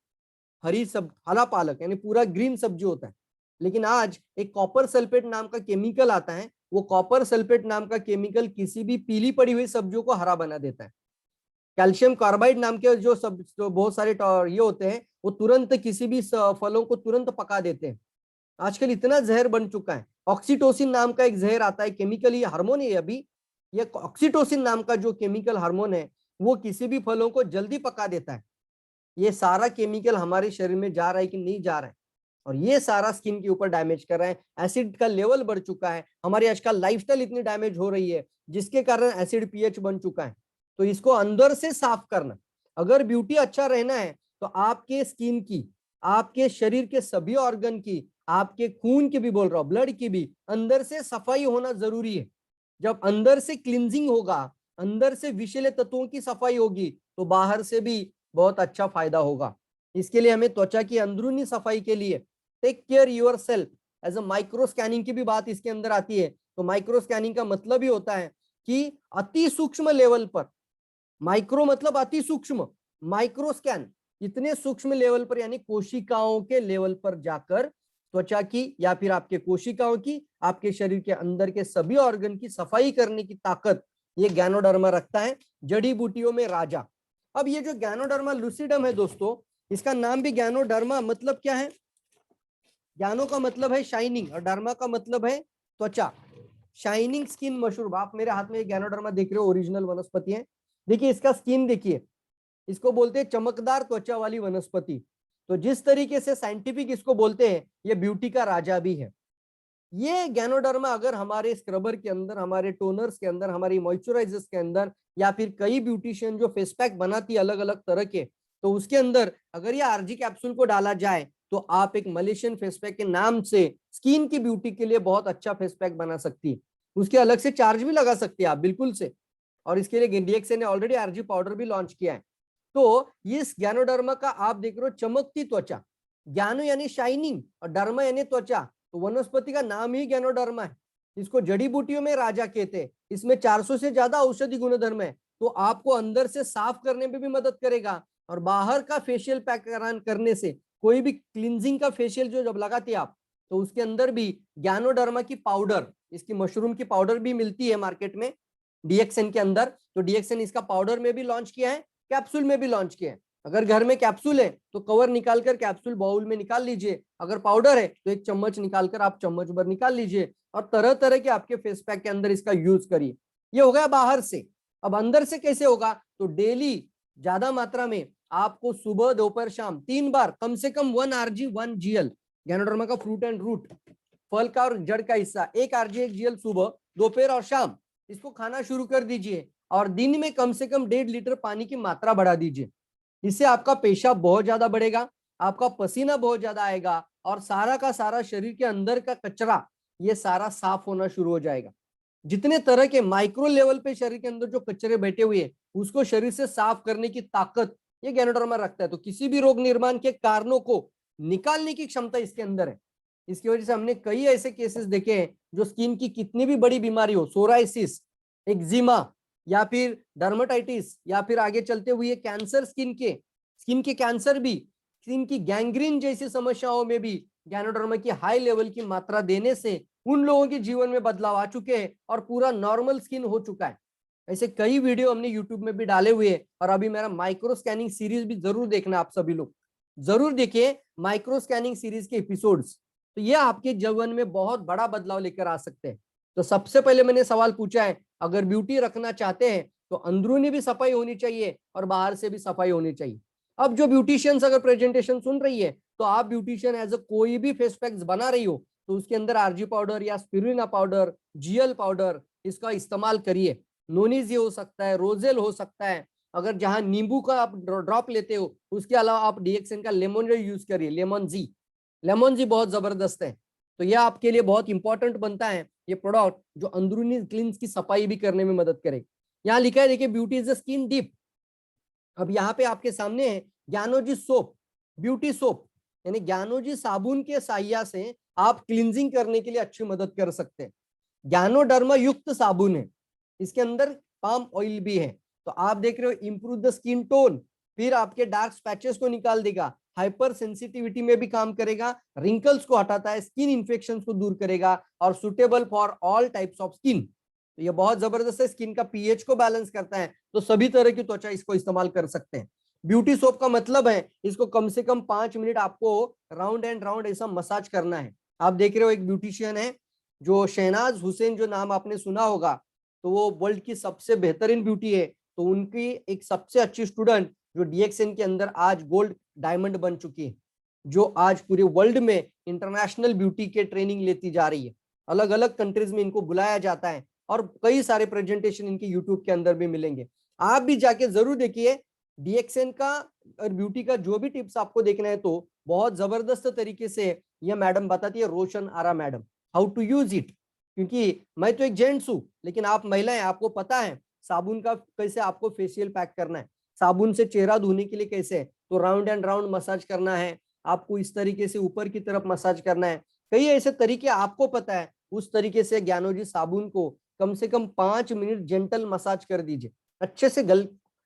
हरा पालक यानी पूरा ग्रीन सब्जी होता है. लेकिन आज एक कॉपर सल्फेट नाम का केमिकल आता है, वो कॉपर सल्फेट नाम का केमिकल किसी भी पीली पड़ी हुई सब्जियों को हरा बना देता है. कैल्शियम कार्बाइड नाम के जो बहुत सारे ये होते हैं वो तुरंत किसी भी फलों को तुरंत पका देते हैं. आजकल इतना जहर बन चुका है. ऑक्सीटोसिन नाम का एक जहर आता है, केमिकल, ये हार्मोन है. अभी ये ऑक्सीटोसिन नाम का जो केमिकल हार्मोन है वो किसी भी फलों को जल्दी पका देता है. ये सारा केमिकल हमारे शरीर में जा रहा है कि नहीं जा रहा है, और ये सारा स्किन के ऊपर डैमेज कर रहा है. एसिड का लेवल बढ़ चुका है, हमारी आजकल लाइफस्टाइल इतनी डैमेज हो रही है जिसके कारण एसिड पीएच बन चुका है. तो इसको अंदर से साफ करना. अगर ब्यूटी अच्छा रहना है तो आपके स्किन की, आपके शरीर के सभी ऑर्गन की, आपके खून की भी बोल रहा हूं, ब्लड की भी अंदर से सफाई होना जरूरी है. जब अंदर से क्लींजिंग होगा, अंदर से विषैले तत्वों की सफाई होगी तो बाहर से भी बहुत अच्छा फायदा होगा. इसके लिए हमें त्वचा की अंदरूनी सफाई के लिए take care your self as a micro scanning की भी बात इसके अंदर आती है. तो माइक्रो स्कैनिंग का मतलब ही होता है कि अति सूक्ष्म लेवल पर, माइक्रो मतलब अति सूक्ष्म, माइक्रो स्कैन इतने सूक्ष्म लेवल पर यानी कोशिकाओं के लेवल पर जाकर त्वचा की या फिर आपके कोशिकाओं की, आपके शरीर के अंदर के सभी ऑर्गन की सफाई करने की ताकत ये गैनोडर्मा रखता है, जड़ी बूटियों में राजा। अब ये जो गैनोडर्मा लूसिडम है दोस्तों, इसका नाम भी गैनोडर्मा, मतलब क्या है? गैनो का मतलब है शाइनिंग और डर्मा का मतलब है त्वचा। शाइनिंग स्किन मशरूम, आप मेरे हाथ में गैनोडर्मा देख रहे हो, ओरिजिनल वनस्पति है। देखिए इसका स्किन देखिए, इसको बोलते हैं चमकदार त्वचा वाली वनस्पति। तो जिस तरीके से साइंटिफिक इसको बोलते हैं, ये ब्यूटी का राजा भी है। ये गैनोडर्मा अगर हमारे स्क्रबर के अंदर, हमारे टोनर्स के अंदर, हमारी मॉइस्चराइजर्स के अंदर, या फिर कई ब्यूटिशियन जो फेस पैक बनाती है अलग अलग तरह के, तो उसके अंदर अगर ये आरजी कैप्सूल को डाला जाए तो आप एक मलेशियन फेस पैक के नाम से स्किन की ब्यूटी के लिए बहुत अच्छा फेस पैक बना सकती है। उसके अलग से चार्ज भी लगा सकती है आप, बिल्कुल से। और इसके लिए डीएक्सए ने ऑलरेडी आरजी पाउडर भी लॉन्च किया है। तो इस गैनोडर्मा का आप देख रहे हो चमकती त्वचा, ज्ञानो यानी शाइनिंग और डर्मा यानी त्वचा, तो वनस्पति का नाम ही गैनोडर्मा है। इसको जड़ी बूटियों में राजा कहते हैं। इसमें 400 से ज्यादा औषधि गुणधर्म है, तो आपको अंदर से साफ करने में भी मदद करेगा और बाहर का फेशियल पैक करने से, कोई भी क्लींजिंग का फेशियल जो जब लगाते हैं आप, तो उसके अंदर भी गैनोडर्मा की पाउडर, इसकी मशरूम की पाउडर भी मिलती है मार्केट में डीएक्सएन के अंदर। तो डीएक्सएन इसका पाउडर में भी लॉन्च किया है, कैप्सूल में भी लॉन्च किया है। अगर घर में कैप्सूल है तो कवर निकालकर कैप्सूल बाउल में निकाल लीजिए, अगर पाउडर है तो एक चम्मच निकालकर आप चम्मच भर निकाल लीजिए और तरह तरह के आपके फेस पैक के अंदर इसका यूज करिए। ये हो गया बाहर से। अब अंदर से कैसे होगा? तो डेली ज्यादा मात्रा में आपको सुबह दोपहर शाम 3 बार कम से कम 1 आरजी 1 जीएल, गैनोडर्मा का फ्रूट एंड रूट, फल का और जड़ का हिस्सा, 1 आरजी 1 जीएल सुबह दोपहर और शाम इसको खाना शुरू कर दीजिए। और दिन में कम से कम 1.5 लीटर पानी की मात्रा बढ़ा दीजिए। इससे आपका पेशाब बहुत ज्यादा बढ़ेगा, आपका पसीना बहुत ज्यादा आएगा और सारा का सारा शरीर के अंदर का कचरा ये सारा साफ होना शुरू हो जाएगा। जितने तरह के माइक्रो लेवल पे शरीर के अंदर जो कचरे बैठे हुए हैं उसको शरीर से साफ करने की ताकत ये गैनोडर्मा रखता है। तो किसी भी रोग निर्माण के कारणों को निकालने की क्षमता इसके अंदर है। इसकी वजह से हमने कई ऐसे केसेस देखे हैं जो स्किन की कितनी भी बड़ी बीमारी हो, सोराइसिस, एक्जिमा या फिर डर्मेटाइटिस या फिर आगे चलते हुए कैंसर, स्किन के कैंसर भी, स्किन की गैंग्रीन जैसी समस्याओं में भी गैनोडर्मा की हाई लेवल की मात्रा देने से उन लोगों के जीवन में बदलाव आ चुके हैं और पूरा नॉर्मल स्किन हो चुका है। ऐसे कई वीडियो हमने यूट्यूब में भी डाले हुए हैं और अभी मेरा माइक्रो स्कैनिंग सीरीज भी जरूर देखना, आप सभी लोग जरूर देखिए माइक्रो स्कैनिंग सीरीज के एपिसोड्स। तो ये आपके जीवन में बहुत बड़ा बदलाव लेकर आ सकते हैं। तो सबसे पहले मैंने सवाल पूछा है, अगर ब्यूटी रखना चाहते हैं तो अंदरूनी भी सफाई होनी चाहिए और बाहर से भी सफाई होनी चाहिए। अब जो ब्यूटिशियंस अगर प्रेजेंटेशन सुन रही है, तो आप ब्यूटिशियन एज अ कोई भी फेस पैक्स बना रही हो तो उसके अंदर आरजी पाउडर या स्पिरुलिना पाउडर, जीएल पाउडर इसका इस्तेमाल करिए। नोनीजी हो सकता है, रोजेल हो सकता है, अगर जहां नींबू का आप ड्रॉप लेते हो उसके अलावा आप डीएक्सएन का लेमन यूज करिए, लेमन जी बहुत जबरदस्त है। तो यह आपके लिए बहुत इंपॉर्टेंट बनता है ये प्रोडक्ट, जो अंदरूनी क्लींस की सफाई भी करने में मदद करेगा। यहाँ लिखा है देखिए, beauty is the skin deep. अब यहाँ पे आपके सामने है ज्ञानोजी सोप, ब्यूटी सोप, यानी ज्ञानोजी साबुन के सहायता से आप क्लींजिंग करने के लिए अच्छी मदद कर सकते हैं। ज्ञानोडर्मा युक्त साबुन है, इसके अंदर पाम ऑयल भी है। तो आप देख रहे हो इंप्रूव द स्किन टोन, फिर आपके डार्क स्पैचेस को निकाल देगा, हाइपर सेंसिटिविटी में भी काम करेगा, रिंकल्स को हटाता है, स्किन इन्फेक्शन को दूर करेगा और suitable for all types of skin. तो ये बहुत जबरदस्त है, स्किन का पीएच को बैलेंस करता है। तो सभी तरह की त्वचा इसको इस्तेमाल कर सकते हैं। ब्यूटी सोप का मतलब है इसको कम से कम 5 मिनट आपको राउंड एंड राउंड ऐसा मसाज करना है। आप देख रहे हो एक ब्यूटिशियन है जो शहनाज हुसैन, जो नाम आपने सुना होगा, तो वो वर्ल्ड की सबसे बेहतरीन ब्यूटी है। तो उनकी एक सबसे अच्छी स्टूडेंट जो डीएक्सएन के अंदर आज गोल्ड डायमंड बन चुकी है, जो आज पूरे वर्ल्ड में इंटरनेशनल ब्यूटी के ट्रेनिंग लेती जा रही है। अलग अलग कंट्रीज में इनको बुलाया जाता है और कई सारे प्रेजेंटेशन इनके यूट्यूब के अंदर भी मिलेंगे। आप भी जाके जरूर देखिए डीएक्सएन का और ब्यूटी का जो भी टिप्स आपको देखना है, तो बहुत जबरदस्त तरीके से यह मैडम बताती है, Roshan Ara madam, how to use it. क्योंकि मैं तो एक जेंट्स हूं, लेकिन आप महिलाएं, आपको पता है साबुन का कैसे आपको फेशियल पैक करना है, साबुन से चेहरा धोने के लिए कैसे, तो राउंड एंड राउंड मसाज करना है आपको, इस तरीके से ऊपर की तरफ मसाज करना है। कई ऐसे तरीके आपको पता है, उस तरीके से ज्ञानोजी साबुन को कम से कम 5 मिनट जेंटल मसाज कर दीजिए, अच्छे से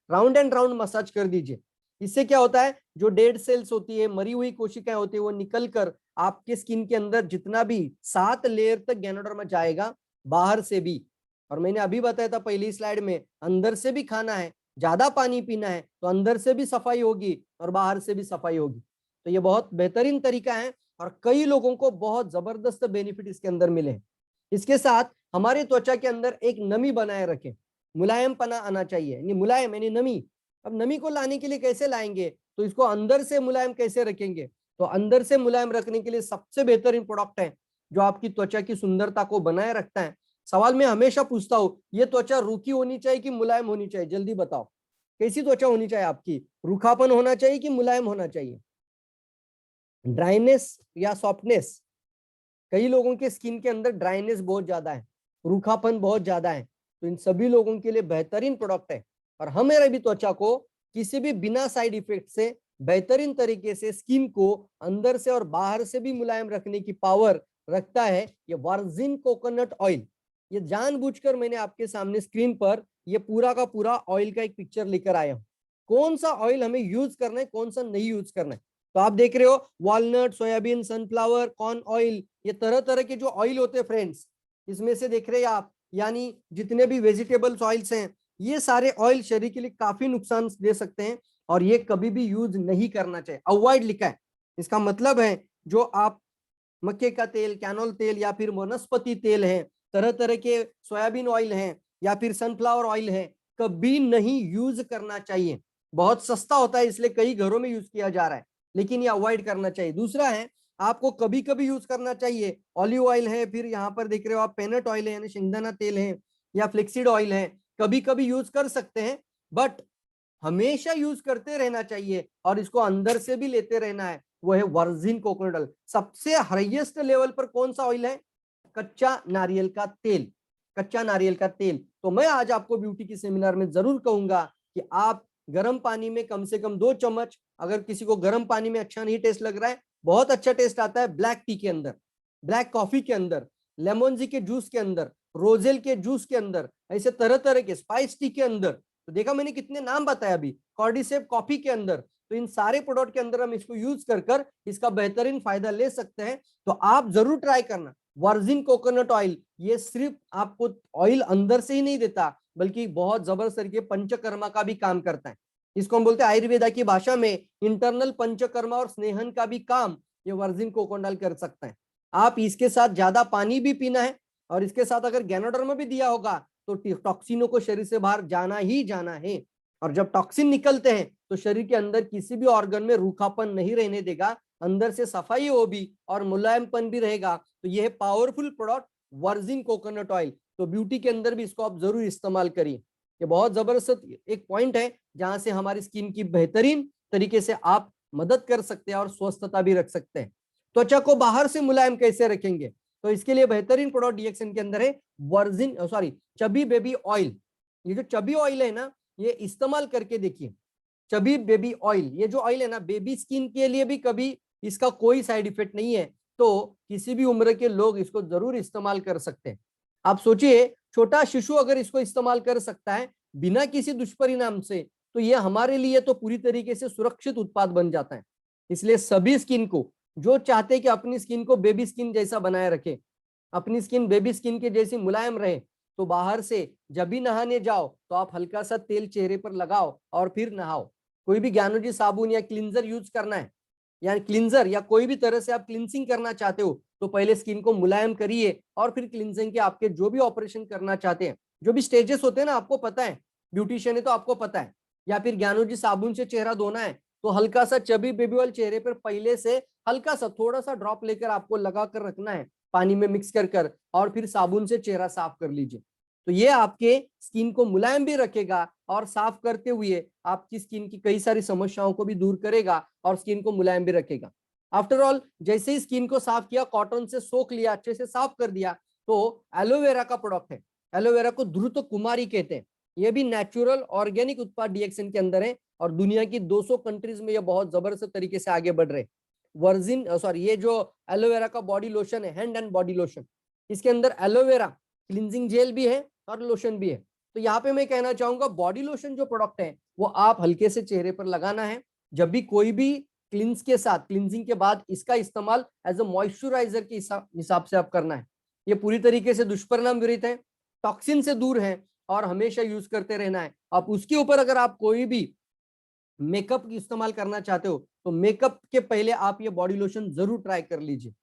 राउंड एंड राउंड मसाज कर दीजिए। इससे क्या होता है, जो डेड सेल्स होती है, मरी हुई कोशिकाएं होती है, वो निकल कर आपके स्किन के अंदर जितना भी 7 लेयर तक गैनोडर्मा जाएगा, बाहर से भी। और मैंने अभी बताया था पहली स्लाइड में, अंदर से भी खाना है, ज्यादा पानी पीना है, तो अंदर से भी सफाई होगी और बाहर से भी सफाई होगी। तो ये बहुत बेहतरीन तरीका है और कई लोगों को बहुत जबरदस्त बेनिफिट इसके अंदर मिले हैं। इसके साथ हमारे त्वचा के अंदर एक नमी बनाए रखें, मुलायमपना आना चाहिए, यानी मुलायम यानी नमी। अब नमी को लाने के लिए कैसे लाएंगे, तो इसको अंदर से मुलायम कैसे रखेंगे, तो अंदर से मुलायम रखने के लिए सबसे बेहतरीन प्रोडक्ट है जो आपकी त्वचा की सुंदरता को बनाए रखता है। सवाल मैं हमेशा पूछता हूं, ये त्वचा रूखी होनी चाहिए कि मुलायम होनी चाहिए, जल्दी बताओ कैसी त्वचा होनी चाहिए आपकी, रूखापन होना चाहिए कि मुलायम होना चाहिए, ड्राइनेस या सॉफ्टनेस। कई लोगों के स्किन के अंदर ड्राइनेस बहुत ज्यादा है, रूखापन बहुत ज्यादा है, तो इन सभी लोगों के लिए बेहतरीन प्रोडक्ट है। और हमारे भी त्वचा को किसी भी बिना साइड इफेक्ट से बेहतरीन तरीके से स्किन को अंदर से और बाहर से भी मुलायम रखने की पावर रखता है ये वर्जिन कोकोनट ऑयल। ये जानबूझकर मैंने आपके सामने स्क्रीन पर ये पूरा का पूरा ऑयल का एक पिक्चर लेकर आया हूं, कौन सा ऑयल हमें यूज करना है, कौन सा नहीं यूज करना है। तो आप देख रहे हो walnut, soybean, sunflower, corn oil, ये तरह तरह के जो ऑयल होते हैं फ्रेंड्स, इसमें से देख रहे हैं आप, यानी जितने भी वेजिटेबल्स ऑयल्स हैं, ये सारे ऑयल शरीर के लिए काफी नुकसान दे सकते हैं और ये कभी भी यूज नहीं करना चाहिए, अवॉइड लिखा है। इसका मतलब है जो आप मक्के का तेल, कैनोल तेल या फिर वनस्पति तेल है, तरह तरह के सोयाबीन ऑयल हैं या फिर सनफ्लावर ऑयल है, कभी नहीं यूज करना चाहिए। बहुत सस्ता होता है इसलिए कई घरों में यूज किया जा रहा है, लेकिन ये अवॉइड करना चाहिए। दूसरा है, आपको कभी कभी यूज करना चाहिए ऑलिव ऑयल है, फिर यहाँ पर देख रहे हो आप पेनट ऑयल है यानी शेंगदाना तेल है, या फ्लेक्सीड ऑयल है, कभी कभी यूज कर सकते हैं, बट हमेशा यूज करते रहना चाहिए और इसको अंदर से भी लेते रहना है, वो है वर्जिन कोकोनट ऑयल। सबसे हाईएस्ट लेवल पर कौन सा ऑयल है, कच्चा नारियल का तेल, कच्चा नारियल का तेल। तो मैं आज आपको ब्यूटी की सेमिनार में जरूर कहूंगा कि आप गर्म पानी में कम से कम 2 चम्मच, अगर किसी को गर्म पानी में अच्छा नहीं टेस्ट लग रहा है, बहुत अच्छा टेस्ट आता है ब्लैक टी के अंदर, ब्लैक कॉफी के अंदर, लेमन जी के जूस के अंदर, रोजेल के जूस के अंदर, ऐसे तरह तरह के स्पाइस टी के अंदर, तो देखा मैंने कितने नाम बताया अभी, कॉर्डिसेप कॉफी के अंदर। तो इन सारे प्रोडक्ट के अंदर हम इसको यूज कर इसका बेहतरीन फायदा ले सकते हैं। तो आप जरूर ट्राई करना वर्जिन कोकोनट ऑयल। ये सिर्फ आपको ऑयल अंदर से ही नहीं देता, बल्कि बहुत जबरदस्त तरीके पंचकर्मा का भी काम करता है। इसको हम बोलते हैं आयुर्वेदा की भाषा में इंटरनल पंचकर्मा और स्नेहन का भी काम ये वर्जिन कोकोनट ऑयल कर सकता है। आप इसके साथ ज्यादा पानी भी पीना है और इसके साथ अगर गैनोडर्मा भी दिया होगा तो टॉक्सिनों को शरीर से बाहर जाना ही जाना है। और जब टॉक्सिन निकलते हैं तो शरीर के अंदर किसी भी ऑर्गन में रूखापन नहीं रहने देगा, अंदर से सफाई हो भी और मुलायमपन भी रहेगा। तो यह है powerful product virgin coconut oil. तो ब्यूटी के अंदर भी इसको आप जरूर इस्तेमाल करिए। ये बहुत जबरदस्त एक पॉइंट है जहां से हमारी स्किन की बेहतरीन तरीके से आप मदद कर सकते हैं और स्वस्थता भी रख सकते हैं। त्वचा को बाहर से मुलायम कैसे रखेंगे, तो इसके लिए बेहतरीन प्रोडक्ट डीएक्सन के अंदर है वर्जिन चबी बेबी ऑयल। ये जो चबी ऑयल है ना, ये इस्तेमाल करके देखिए। चबी बेबी ऑयल, ये जो ऑयल है ना, बेबी स्किन के लिए भी कभी इसका कोई साइड इफेक्ट नहीं है, तो किसी भी उम्र के लोग इसको जरूर इस्तेमाल कर सकते हैं। आप सोचिए छोटा शिशु अगर इसको इस्तेमाल कर सकता है बिना किसी दुष्परिणाम से, तो ये हमारे लिए तो पूरी तरीके से सुरक्षित उत्पाद बन जाता है। इसलिए सभी स्किन को जो चाहते हैं कि अपनी स्किन को बेबी स्किन जैसा बनाए रखे, अपनी स्किन बेबी स्किन के जैसी मुलायम रहे, तो बाहर से जब भी नहाने जाओ तो आप हल्का सा तेल चेहरे पर लगाओ और फिर नहाओ। कोई भी ज्ञानोजी साबुन या क्लींजर यूज करना है, या क्लींजर या कोई भी तरह से आप क्लींसिंग करना चाहते हो, तो पहले स्किन को मुलायम करिए और फिर क्लींजिंग के आपके जो भी ऑपरेशन करना चाहते हैं, जो भी स्टेजेस होते हैं ना, आपको पता है, ब्यूटिशियन है तो आपको पता है। या फिर ज्ञानोजी साबुन से चेहरा धोना है तो हल्का सा चबी बेबी ऑयल चेहरे पर पहले से हल्का सा थोड़ा सा ड्रॉप लेकर आपको लगा कर रखना है, पानी में मिक्स कर और फिर साबुन से चेहरा साफ कर लीजिए। तो ये आपके स्किन को मुलायम भी रखेगा और साफ करते हुए आपकी स्किन की कई सारी समस्याओं को भी दूर करेगा और स्किन को मुलायम भी रखेगा। आफ्टर ऑल जैसे ही स्किन को साफ किया, कॉटन से सोख लिया, अच्छे से साफ कर दिया, तो एलोवेरा का प्रोडक्ट है, एलोवेरा को ध्रुत कुमारी कहते हैं। ये भी नेचुरल ऑर्गेनिक उत्पाद डीएक्सन के अंदर है और दुनिया की 200 कंट्रीज में ये बहुत जबरदस्त तरीके से आगे बढ़ रहे। ये जो एलोवेरा का बॉडी लोशन है, हैंड एंड बॉडी लोशन, इसके अंदर एलोवेरा क्लींजिंग जेल भी है और लोशन भी है। तो यहाँ पे मैं कहना चाहूंगा बॉडी लोशन जो प्रोडक्ट है वो आप हल्के से चेहरे पर लगाना है जब भी कोई भी क्लिंस के साथ, क्लिंजिंग के बाद इसका इस्तेमाल एज अ मॉइस्चराइजर के हिसाब से आप करना है। ये पूरी तरीके से दुष्परिणाम विरहित है, टॉक्सिन से दूर है और हमेशा यूज करते रहना है। आप उसके ऊपर अगर आप कोई भी मेकअप इस्तेमाल करना चाहते हो तो मेकअप के पहले आप ये बॉडी लोशन जरूर ट्राई कर लीजिए।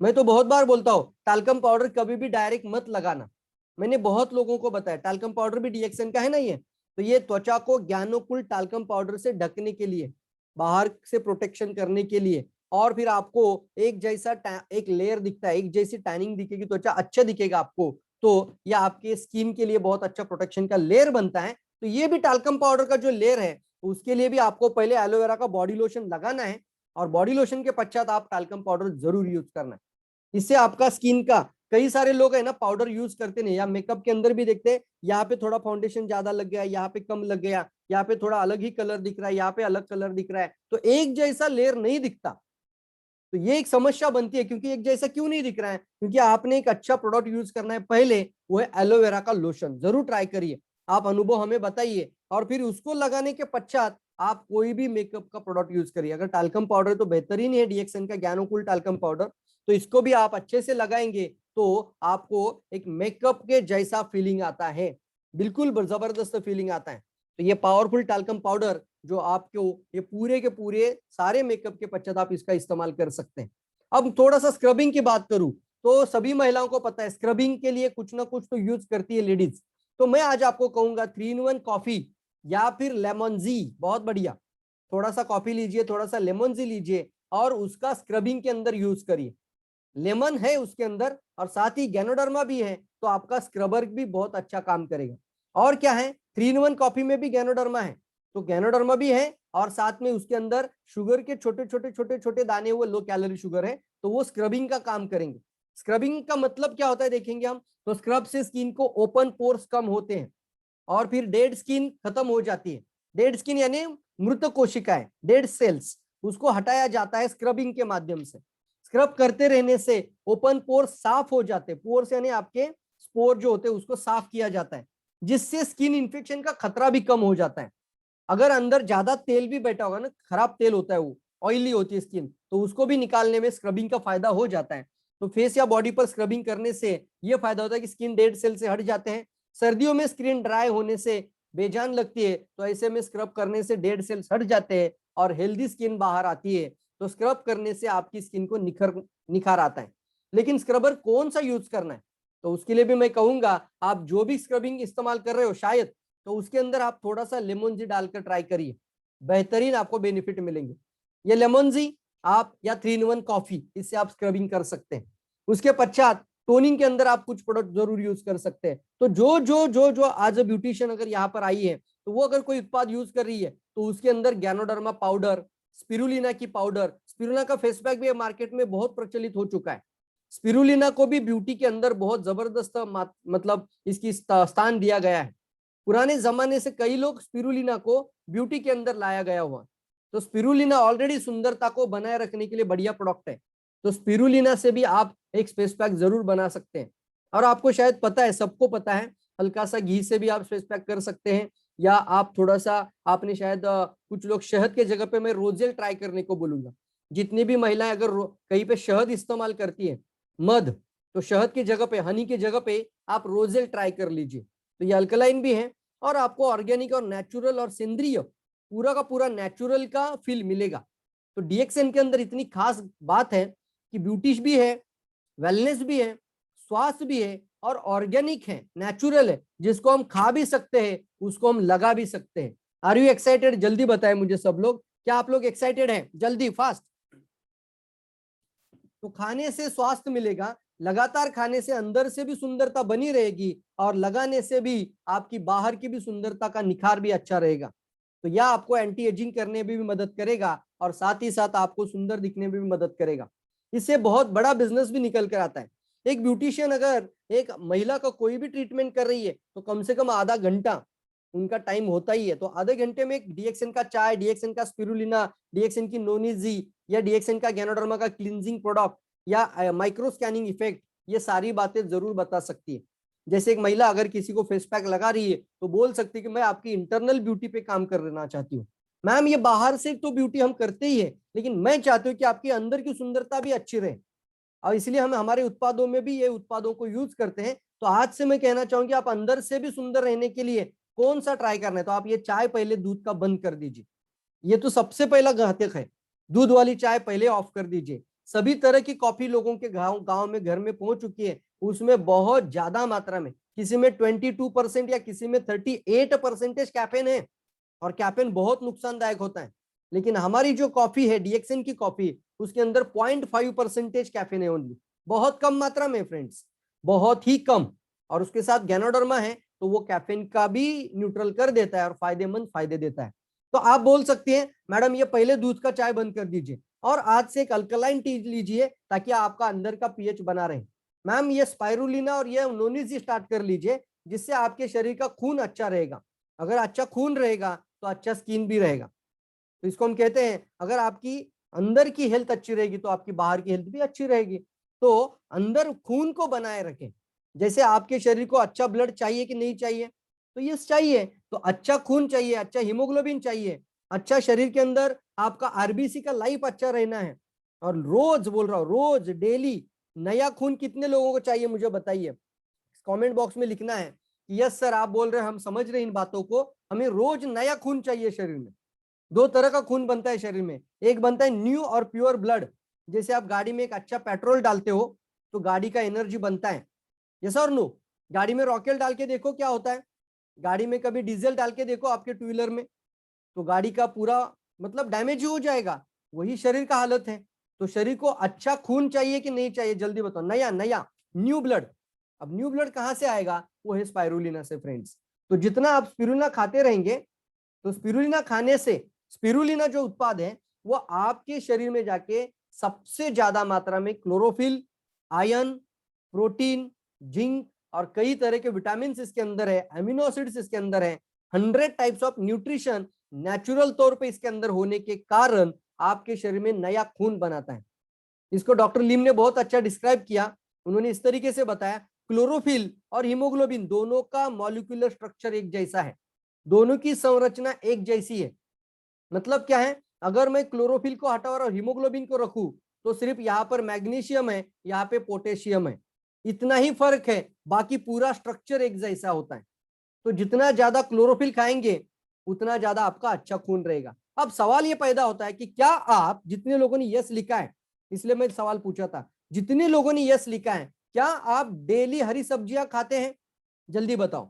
मैं तो बहुत बार बोलता हूँ टाल्कम पाउडर कभी भी डायरेक्ट मत लगाना। मैंने बहुत लोगों को बताया टाल्कम पाउडर भी डीएक्सएन का है ना ये, तो ये त्वचा को ज्ञानोकुल टाल्कम पाउडर से ढकने के लिए, बाहर से प्रोटेक्शन करने के लिए, और फिर आपको एक जैसा एक लेयर दिखता है, एक जैसी टैनिंग दिखेगी, त्वचा अच्छा दिखेगा आपको, तो यह आपके स्किन के लिए बहुत अच्छा प्रोटेक्शन का लेयर बनता है। तो ये भी टाल्कम पाउडर का जो लेयर है उसके लिए भी आपको पहले एलोवेरा का बॉडी लोशन लगाना है और बॉडी लोशन के पश्चात आप टाल्कम पाउडर जरूर यूज करना है। इससे आपका स्किन का, कई सारे लोग है ना पाउडर यूज करते नहीं या मेकअप के अंदर भी देखते हैं यहाँ पे थोड़ा फाउंडेशन ज्यादा लग गया, यहाँ पे कम लग गया, यहाँ पे थोड़ा अलग ही कलर दिख रहा है, यहाँ पे अलग कलर दिख रहा है, तो एक जैसा लेयर नहीं दिखता। तो ये एक समस्या बनती है, क्योंकि एक जैसा क्यों नहीं दिख रहा है, क्योंकि आपने एक अच्छा प्रोडक्ट यूज करना है। पहले वो है एलोवेरा का लोशन, जरूर ट्राई करिए, आप अनुभव हमें बताइए, और फिर उसको लगाने के पश्चात आप कोई भी मेकअप का प्रोडक्ट यूज करिए। अगर टाल्कम पाउडर तो बेहतरीन है डीएक्सएन का ज्ञानोकुल टाल्कम पाउडर, तो इसको भी आप अच्छे से लगाएंगे तो आपको एक मेकअप के जैसा फीलिंग आता है, बिल्कुल जबरदस्त फीलिंग आता है। तो ये पावरफुल टाल्कम पाउडर जो आपको ये पूरे के पूरे सारे मेकअप के पश्चात आप इसका इस्तेमाल कर सकते हैं। अब थोड़ा सा स्क्रबिंग की बात करूं तो सभी महिलाओं को पता है स्क्रबिंग के लिए कुछ ना कुछ तो यूज करती है लेडीज। तो मैं आज आपको कहूंगा 3-in-1 कॉफी या फिर लेमन जी, बहुत बढ़िया, थोड़ा सा कॉफी लीजिए, थोड़ा सा लेमन जी लीजिए और उसका स्क्रबिंग के अंदर यूज करिए। लेमन है उसके अंदर और साथ ही गैनोडर्मा भी है, तो आपका स्क्रबर भी बहुत अच्छा काम करेगा। और क्या है, 3-in-1 कॉफी में भी गैनोडर्मा है, तो गैनोडर्मा भी है और साथ में उसके अंदर शुगर के छोटे छोटे छोटे छोटे दाने हुए लो कैलोरी शुगर है, तो वो स्क्रबिंग का काम करेंगे। स्क्रबिंग का मतलब क्या होता है देखेंगे हम, तो स्क्रब से स्किन को ओपन पोर्स कम होते हैं और फिर डेड स्किन खत्म हो जाती है। डेड स्किन यानी मृत कोशिकाएं, डेड सेल्स, उसको हटाया जाता है स्क्रबिंग के माध्यम से। स्क्रब करते रहने से ओपन पोर साफ हो जाते हैं, पोर्स यानी आपके स्पोर जो होते हैं उसको साफ किया जाता है, जिससे स्किन इन्फेक्शन का खतरा भी कम हो जाता है। अगर अंदर ज्यादा तेल भी बैठा होगा ना, खराब तेल होता है, वो ऑयली होती है स्किन, तो उसको भी निकालने में स्क्रबिंग का फायदा हो जाता है। तो फेस या बॉडी पर स्क्रबिंग करने से ये फायदा होता है कि स्किन डेड सेल से हट जाते हैं। सर्दियों में स्किन ड्राई होने से बेजान लगती है, तो ऐसे में स्क्रब करने से डेड सेल्स हट जाते हैं और हेल्दी स्किन बाहर आती है। तो स्क्रब करने से आपकी स्किन को निखार आता है। लेकिन स्क्रबर कौन सा यूज करना है, तो उसके लिए भी मैं कहूंगा आप जो भी स्क्रबिंग इस्तेमाल कर रहे हो शायद, तो उसके अंदर आप थोड़ा सा लेमन जी डालकर ट्राई करिए, बेहतरीन आपको बेनिफिट मिलेंगे। ये लेमन जी आप या 3-in-1 कॉफी, इससे आप स्क्रबिंग कर सकते हैं। उसके पश्चात टोनिंग के अंदर आप कुछ प्रोडक्ट जरूर यूज कर सकते हैं। तो जो जो जो जो आज ब्यूटिशियन अगर यहाँ पर आई है तो वो अगर कोई उत्पाद यूज कर रही है तो उसके अंदर गैनोडर्मा पाउडर, स्पिरुलिना की पाउडर, स्पिरुलिना का फेस पैक भी मार्केट में बहुत प्रचलित हो चुका है। स्पिरुलिना को भी ब्यूटी के अंदर बहुत जबरदस्त मतलब इसकी स्थान दिया गया है। पुराने जमाने से कई लोग स्पिरुलिना को ब्यूटी के अंदर लाया गया हुआ, तो स्पिरुलिना ऑलरेडी सुंदरता को बनाए रखने के लिए बढ़िया प्रोडक्ट है। तो स्पिरुलिना से भी आप एक फेस पैक जरूर बना सकते हैं। और आपको शायद पता है, सबको पता है, हल्का सा घी से भी आप फेस पैक कर सकते हैं, या आप थोड़ा सा, आपने शायद कुछ लोग शहद के जगह पे मैं रोजेल ट्राई करने को बोलूंगा। जितनी भी महिलाएं अगर कहीं पे शहद इस्तेमाल करती है, मध, तो शहद की जगह पे, हनी की जगह पे आप रोजेल ट्राई कर लीजिए। तो ये अल्कलाइन भी है और आपको ऑर्गेनिक और नेचुरल और सेंद्रिय पूरा का पूरा नेचुरल का फील मिलेगा। तो डीएक्सएन के अंदर इतनी खास बात है कि ब्यूटी भी है, वेलनेस भी है, स्वास्थ्य भी है और ऑर्गेनिक है, नेचुरल है, जिसको हम खा भी सकते हैं, उसको हम लगा भी सकते हैं। Are you excited? जल्दी बताएं मुझे सब लोग, क्या आप लोग एक्साइटेड हैं? जल्दी, फास्ट। तो खाने से स्वास्थ्य मिलेगा, लगातार खाने से अंदर से भी सुंदरता बनी रहेगी और लगाने से भी आपकी बाहर की भी सुंदरता का निखार भी अच्छा रहेगा। तो यह आपको एंटी एजिंग करने में भी मदद करेगा और साथ ही साथ आपको सुंदर दिखने में भी मदद करेगा। इससे बहुत बड़ा बिजनेस भी निकल कर आता है। एक ब्यूटिशियन अगर एक महिला का कोई भी ट्रीटमेंट कर रही है तो कम से कम आधा घंटा उनका टाइम होता ही है। तो आधे घंटे में एक डीएक्सएन का चाय, डीएक्सएन का स्पिरुलिना, डीएक्सएन की नोनीजी या डीएक्सएन का गैनोडर्मा का क्लींजिंग प्रोडक्ट या माइक्रो स्कैनिंग इफेक्ट, ये सारी बातें जरूर बता सकती है। जैसे एक महिला अगर किसी को फेस पैक लगा रही है तो बोल सकती है कि मैं आपकी इंटरनल ब्यूटी पे काम करना चाहती हूँ, मैम ये बाहर से तो ब्यूटी हम करते ही है, लेकिन मैं चाहती हूँ कि आपकी अंदर की सुंदरता भी अच्छी रहे, और इसलिए हम हमारे उत्पादों में भी ये उत्पादों को यूज करते हैं। तो आज से मैं कहना चाहूंगी, आप अंदर से भी सुंदर रहने के लिए कौन सा ट्राई करना है, तो आप ये चाय पहले दूध का बंद कर दीजिए। ये तो सबसे पहला घातक है, दूध वाली चाय पहले ऑफ कर दीजिए। सभी तरह की कॉफी लोगों के गांव गांव में घर में पहुंच चुकी है, उसमें बहुत ज्यादा मात्रा में, किसी में 22% या किसी में 38% कैफीन है, और कैफीन बहुत नुकसानदायक होता है। लेकिन हमारी जो कॉफी है डीएक्सन की कॉफी, उसके अंदर 0.5% कैफीन है ओनली, बहुत कम मात्रा में फ्रेंड्स, बहुत ही कम। और उसके साथ गैनोडर्मा है, तो वो कैफीन का भी न्यूट्रल कर देता है और फायदेमंद फायदे देता है। तो आप बोल सकती हैं मैडम ये पहले दूध का चाय बंद कर दीजिए और आज से एक अल्कलाइन टी लीजिए ताकि आपका अंदर का पीएच बना रहे। मैम ये स्पाइरुलिना और ये नोनिस स्टार्ट कर लीजिए, जिससे आपके शरीर का खून अच्छा रहेगा। अगर अच्छा खून रहेगा तो अच्छा स्किन भी रहेगा। तो इसको हम कहते हैं, अगर आपकी अंदर की हेल्थ अच्छी रहेगी तो आपकी बाहर की हेल्थ भी अच्छी रहेगी। तो अंदर खून को बनाए रखें। जैसे आपके शरीर को अच्छा ब्लड चाहिए कि नहीं चाहिए, तो यस चाहिए। तो अच्छा खून चाहिए, अच्छा हीमोग्लोबिन चाहिए, अच्छा शरीर के अंदर आपका आरबीसी का लाइफ अच्छा रहना है। और रोज बोल रहा हूं, रोज डेली नया खून कितने लोगों को चाहिए मुझे बताइए, कमेंट बॉक्स में लिखना है कि यस सर आप बोल रहे हैं, हम समझ रहे हैं इन बातों को, हमें रोज नया खून चाहिए शरीर में। दो तरह का खून बनता है शरीर में, एक बनता है न्यू और प्योर ब्लड। जैसे आप गाड़ी में एक अच्छा पेट्रोल डालते हो तो गाड़ी का एनर्जी बनता है, यस और नो। गाड़ी में रॉकेल डाल के देखो क्या होता है, गाड़ी में कभी डीजल डाल के देखो आपके टू व्हीलर में, तो गाड़ी का पूरा मतलब डैमेज ही हो जाएगा। वही शरीर का हालत है। तो शरीर को अच्छा खून चाहिए कि नहीं चाहिए, जल्दी बताओ, नया नया न्यू ब्लड। अब न्यू ब्लड कहां से आएगा, वो है स्पाइरुलिना से फ्रेंड्स। तो जितना आप स्पिरुलिना खाते रहेंगे, तो स्पिरुलिना खाने से, स्पिरुलिना जो उत्पाद है वो आपके शरीर में जाके सबसे ज्यादा मात्रा में क्लोरोफिल, आयरन, प्रोटीन, जिंक और कई तरह के विटामिन इसके अंदर है, अमीनो एसिड्स इसके अंदर है, 100 टाइप्स ऑफ न्यूट्रिशन नेचुरल तौर पे इसके अंदर होने के कारण आपके शरीर में नया खून बनाता है। इसको डॉक्टर लिम ने बहुत अच्छा डिस्क्राइब किया। उन्होंने इस तरीके से बताया, क्लोरोफिल और हीमोग्लोबिन दोनों का मॉलिक्यूलर स्ट्रक्चर एक जैसा है, दोनों की संरचना एक जैसी है। मतलब क्या है, अगर मैं क्लोरोफिल को हटाऊं और हीमोग्लोबिन को रखूं, तो सिर्फ यहाँ पर मैग्नीशियम है, यहाँ पे पोटेशियम है, इतना ही फर्क है, बाकी पूरा स्ट्रक्चर एक जैसा होता है। तो जितना ज्यादा क्लोरोफिल खाएंगे उतना ज्यादा आपका अच्छा खून रहेगा। अब सवाल ये पैदा होता है कि क्या आप, जितने लोगों ने यस लिखा है, इसलिए मैं सवाल पूछा था, जितने लोगों ने यस लिखा है, क्या आप डेली हरी सब्जियां खाते हैं, जल्दी बताओ।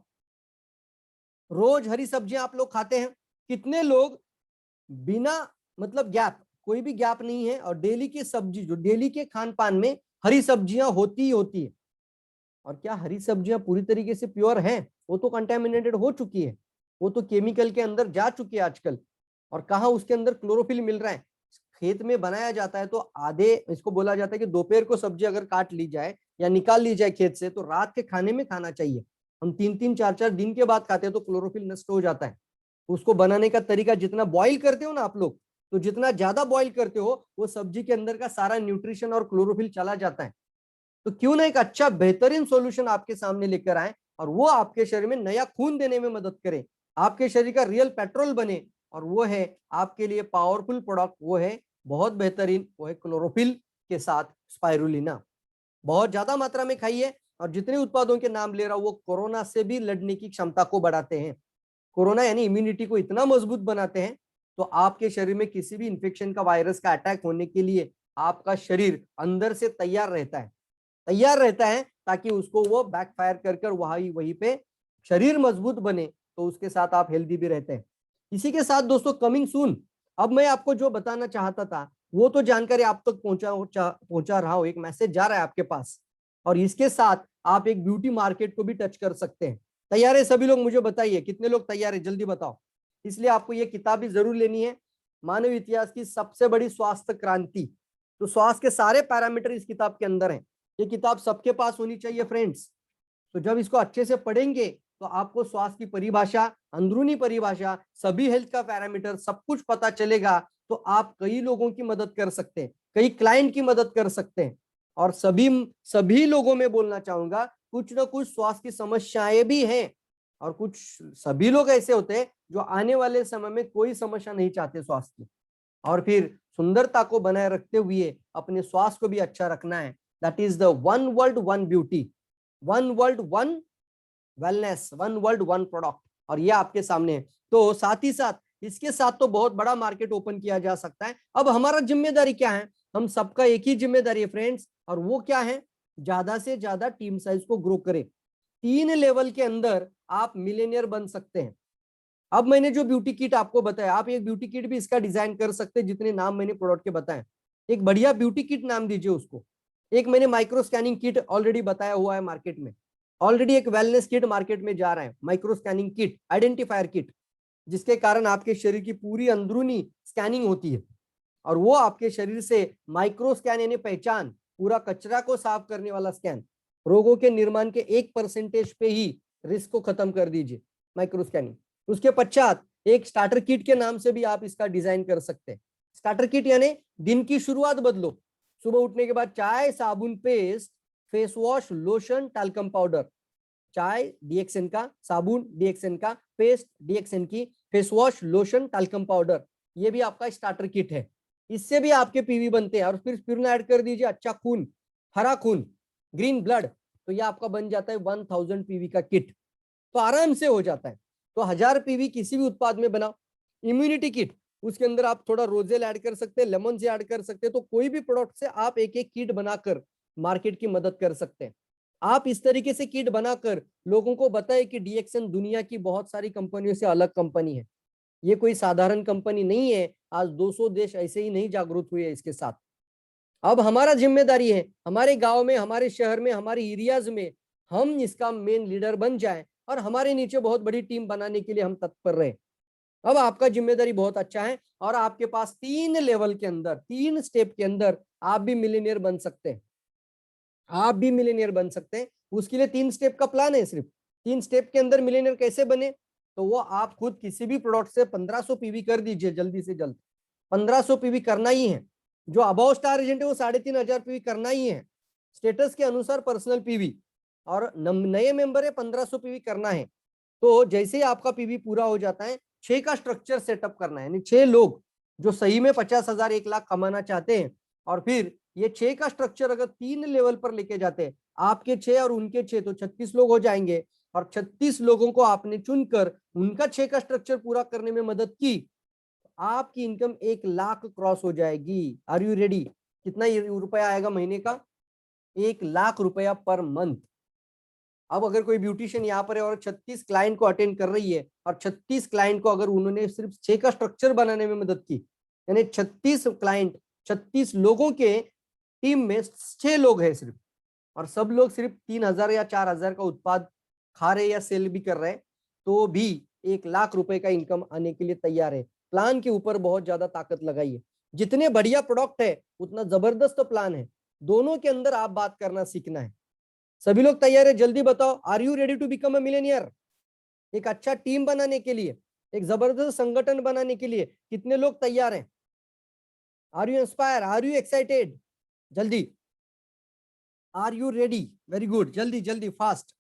रोज हरी सब्जियां आप लोग खाते हैं? कितने लोग बिना मतलब गैप, कोई भी गैप नहीं है, और डेली की सब्जी, जो डेली के खान पान में हरी सब्जियां होती ही होती है? और क्या हरी सब्जियां पूरी तरीके से प्योर हैं? वो तो कंटेमिनेटेड हो चुकी है, वो तो केमिकल के अंदर जा चुकी है आजकल। और कहाँ उसके अंदर क्लोरोफिल मिल रहा है? खेत में बनाया जाता है तो आधे, इसको बोला जाता है कि दोपहर को सब्जी अगर काट ली जाए या निकाल ली जाए खेत से, तो रात के खाने में खाना चाहिए। हम 3-3 4-4 दिन के बाद खाते हैं तो क्लोरोफिल नष्ट हो जाता है। उसको बनाने का तरीका, जितना बॉईल करते हो ना आप लोग, तो जितना ज्यादा बॉईल करते हो वो सब्जी के अंदर का सारा न्यूट्रिशन और क्लोरोफिल चला जाता है। तो क्यों ना एक अच्छा बेहतरीन सॉल्यूशन आपके सामने लेकर आए और वो आपके शरीर में नया खून देने में मदद करे, आपके शरीर का रियल पेट्रोल बने। और वो है आपके लिए पावरफुल प्रोडक्ट, वो है बहुत बेहतरीन, वो है क्लोरोफिल के साथ स्पाइरुलिना। बहुत ज्यादा मात्रा में खाइए, और जितने उत्पादों के नाम ले रहा हूं वो कोरोना से भी लड़ने की क्षमता को बढ़ाते हैं। कोरोना यानी इम्यूनिटी को इतना मजबूत बनाते हैं, तो आपके शरीर में किसी भी इंफेक्शन का, वायरस का अटैक होने के लिए आपका शरीर अंदर से तैयार रहता है, तैयार रहता है, ताकि उसको वो बैकफायर कर कर वहीं वहीं पे शरीर मजबूत बने, तो उसके साथ आप हेल्दी भी रहते हैं। इसी के साथ दोस्तों, कमिंग सून, अब मैं आपको जो बताना चाहता था वो तो जानकारी आप तक पहुंचा रहा हूं, एक मैसेज जा रहा है आपके पास, और इसके साथ आप एक ब्यूटी मार्केट को भी टच कर सकते हैं। तैयार है सभी लोग? मुझे बताइए कितने लोग तैयार है, जल्दी बताओ। इसलिए आपको ये किताब भी जरूर लेनी है, मानव इतिहास की सबसे बड़ी स्वास्थ्य क्रांति। तो स्वास्थ्य के सारे पैरामीटर इस किताब के अंदर हैं। ये किताब सबके पास होनी चाहिए फ्रेंड्स। तो जब इसको अच्छे से पढ़ेंगे तो आपको स्वास्थ्य की परिभाषा, अंदरूनी परिभाषा, सभी हेल्थ का पैरामीटर सब कुछ पता चलेगा। तो आप कई लोगों की मदद कर सकते हैं, कई क्लाइंट की मदद कर सकते हैं। और सभी सभी लोगों में बोलना चाहूंगा, कुछ ना कुछ स्वास्थ्य की समस्याएं भी हैं, और कुछ सभी लोग ऐसे होते हैं जो आने वाले समय में कोई समस्या नहीं चाहते स्वास्थ्य की, और फिर सुंदरता को बनाए रखते हुए अपने स्वास्थ्य को भी अच्छा रखना है। That is the one world one beauty, one world one wellness, one world one product, और ये आपके सामने है। तो साथ ही साथ इसके साथ तो बहुत बड़ा मार्केट ओपन किया जा सकता है। अब हमारा जिम्मेदारी क्या है? हम सबका एक ही जिम्मेदारी है फ्रेंड्स, और वो क्या है? ज्यादा से ज्यादा टीम साइज को ग्रो करें। 3 लेवल के अंदर आप मिलेनियर बन सकते हैं। अब मैंने जो ब्यूटी किट आपको बताया, आप एक ब्यूटी किट भी इसका डिजाइन कर सकते हैं, जितने नाम मैंने प्रोडक्ट के बताए। एक बढ़िया ब्यूटी किट नाम दीजिए उसको। एक मैंने माइक्रो स्कैनिंग किट ऑलरेडी बताया हुआ है मार्केट में, ऑलरेडी एक वेलनेस किट मार्केट में जा रहा है, micro scanning kit, identifier kit, जिसके कारण आपके शरीर की पूरी अंदरूनी स्कैनिंग होती है, और वो आपके शरीर से माइक्रो स्कैन यानी पहचान, पूरा कचरा को साफ करने वाला स्कैन, रोगों के निर्माण के 1% पे ही रिस्क को खत्म कर दीजिए, माइक्रो स्कैनिंग। उसके पश्चात एक स्टार्टर किट के नाम से भी आप इसका डिजाइन कर सकते हैं। स्टार्टर किट यानी दिन की शुरुआत बदलो, सुबह उठने के बाद चाय, साबुन, paste, face wash, lotion, talcum powder, चाय डीएक्सएन का, साबुन डीएक्सएन का, पेस्ट डीएक्सएन की, face wash, lotion, talcum powder, ये भी आपका स्टार्टर किट है। इससे भी आपके पीवी बनते हैं। और फिर ऐड कर दीजिए अच्छा खून, हरा खून, ग्रीन ब्लड, तो ये आपका बन जाता है 1000 पीवी का किट। तो आराम से हो जाता है। तो 1000 पीवी किसी भी उत्पाद में बनाओ। इम्यूनिटी किट, उसके अंदर आप थोड़ा रोजेल ऐड कर सकते हैं, लेमन से ऐड कर सकते हैं। तो कोई भी प्रोडक्ट से आप एक एक किट बनाकर मार्केट की मदद कर सकते हैं। आप इस तरीके से किट बनाकर लोगों को बताएं कि डीएक्सएन दुनिया की बहुत सारी कंपनियों से अलग कंपनी है, ये कोई साधारण कंपनी नहीं है। आज 200 देश ऐसे ही नहीं जागरूक हुए इसके साथ। अब हमारा जिम्मेदारी है हमारे गांव में, हमारे शहर में, हमारे एरियाज में हम इसका मेन लीडर बन जाएं, और हमारे नीचे बहुत बड़ी टीम बनाने के लिए हम तत्पर रहे। अब आपका जिम्मेदारी बहुत अच्छा है, और आपके पास 3 लेवल के अंदर, 3 स्टेप के अंदर आप भी मिलीनियर बन सकते हैं। आप भी मिलीनियर बन सकते हैं। उसके लिए 3 स्टेप का प्लान है। सिर्फ 3 स्टेप के अंदर मिलीनियर कैसे बने? तो वो आप खुद किसी भी प्रोडक्ट से 1500 पीवी कर दीजिए, जल्दी से जल्द 1500 पीवी करना ही है। जो अबव स्टार एजेंट है वो 3500 पीवी करना ही है, स्टेटस के अनुसार पर्सनल पीवी, और नए मेंबर है 1500 पीवी करना है। तो जैसे ही आपका पीवी पूरा हो जाता है, 6 का स्ट्रक्चर सेटअप करना है, यानी 6 लोग जो सही में 50,000 1 लाख कमाना चाहते हैं। और फिर ये 6 का स्ट्रक्चर अगर 3 लेवल पर लेके जाते हैं, आपके 6 और उनके 6, तो 36 लोग हो जाएंगे। और 36 लोगों को आपने चुनकर उनका 6 का स्ट्रक्चर पूरा करने में मदद की, आपकी इनकम 1 लाख क्रॉस हो जाएगी। Are you ready? कितना रुपया आएगा महीने का? 1 लाख रुपया पर मंथ। अब अगर कोई ब्यूटिशियन यहाँ पर है और 36 क्लाइंट को अटेंड कर रही है, और 36 क्लाइंट को अगर उन्होंने सिर्फ 6 का स्ट्रक्चर बनाने में मदद की, यानी 36 क्लाइंट, 36 लोगों के टीम में 6 लोग हैं सिर्फ, और सब लोग सिर्फ 3000 या 4000 का उत्पाद खा रहे या सेल भी कर रहे हैं, तो भी 1 लाख रुपए का इनकम आने के लिए तैयार है। प्लान के ऊपर बहुत ज्यादा ताकत लगाइए। जितने बढ़िया प्रोडक्ट है उतना जबरदस्त प्लान है। दोनों के अंदर आप बात करना सीखना है। सभी लोग तैयार है? जल्दी बताओ, are you ready to become a millionaire? एक अच्छा टीम बनाने के लिए, एक जबरदस्त संगठन बनाने के लिए कितने लोग तैयार हैं? Are you inspire? Are you excited? जल्दी, are you ready? Very good, जल्दी जल्दी, फास्ट।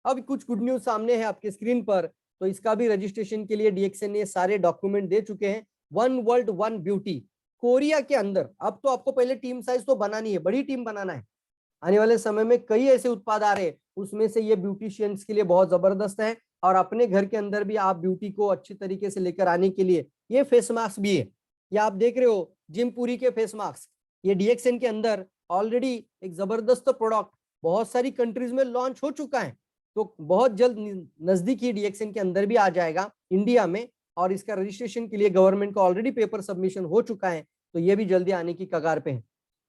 अब कुछ गुड न्यूज सामने है आपके स्क्रीन पर। तो इसका भी रजिस्ट्रेशन के लिए डीएक्सएन ने सारे डॉक्यूमेंट दे चुके हैं। One world one beauty Korea के अंदर। अब तो आपको पहले टीम साइज तो बनानी है, बड़ी टीम बनाना है। आने वाले समय में कई ऐसे उत्पाद आ रहे हैं, उसमें से ये ब्यूटिशियंस के लिए बहुत जबरदस्त है। और अपने घर के अंदर भी आप ब्यूटी को अच्छी तरीके से लेकर आने के लिए ये फेस मास्क भी है। ये आप देख रहे हो जिम पूरी के फेस मास्क, ये डीएक्सएन के अंदर ऑलरेडी एक जबरदस्त प्रोडक्ट बहुत सारी कंट्रीज में लॉन्च हो चुका है। तो बहुत जल्द नजदीक ही डीएक्सएन के अंदर भी आ जाएगा इंडिया में, और इसका रजिस्ट्रेशन के लिए गवर्नमेंट का ऑलरेडी पेपर सबमिशन हो चुका है। तो ये भी जल्दी आने की कगार पे है।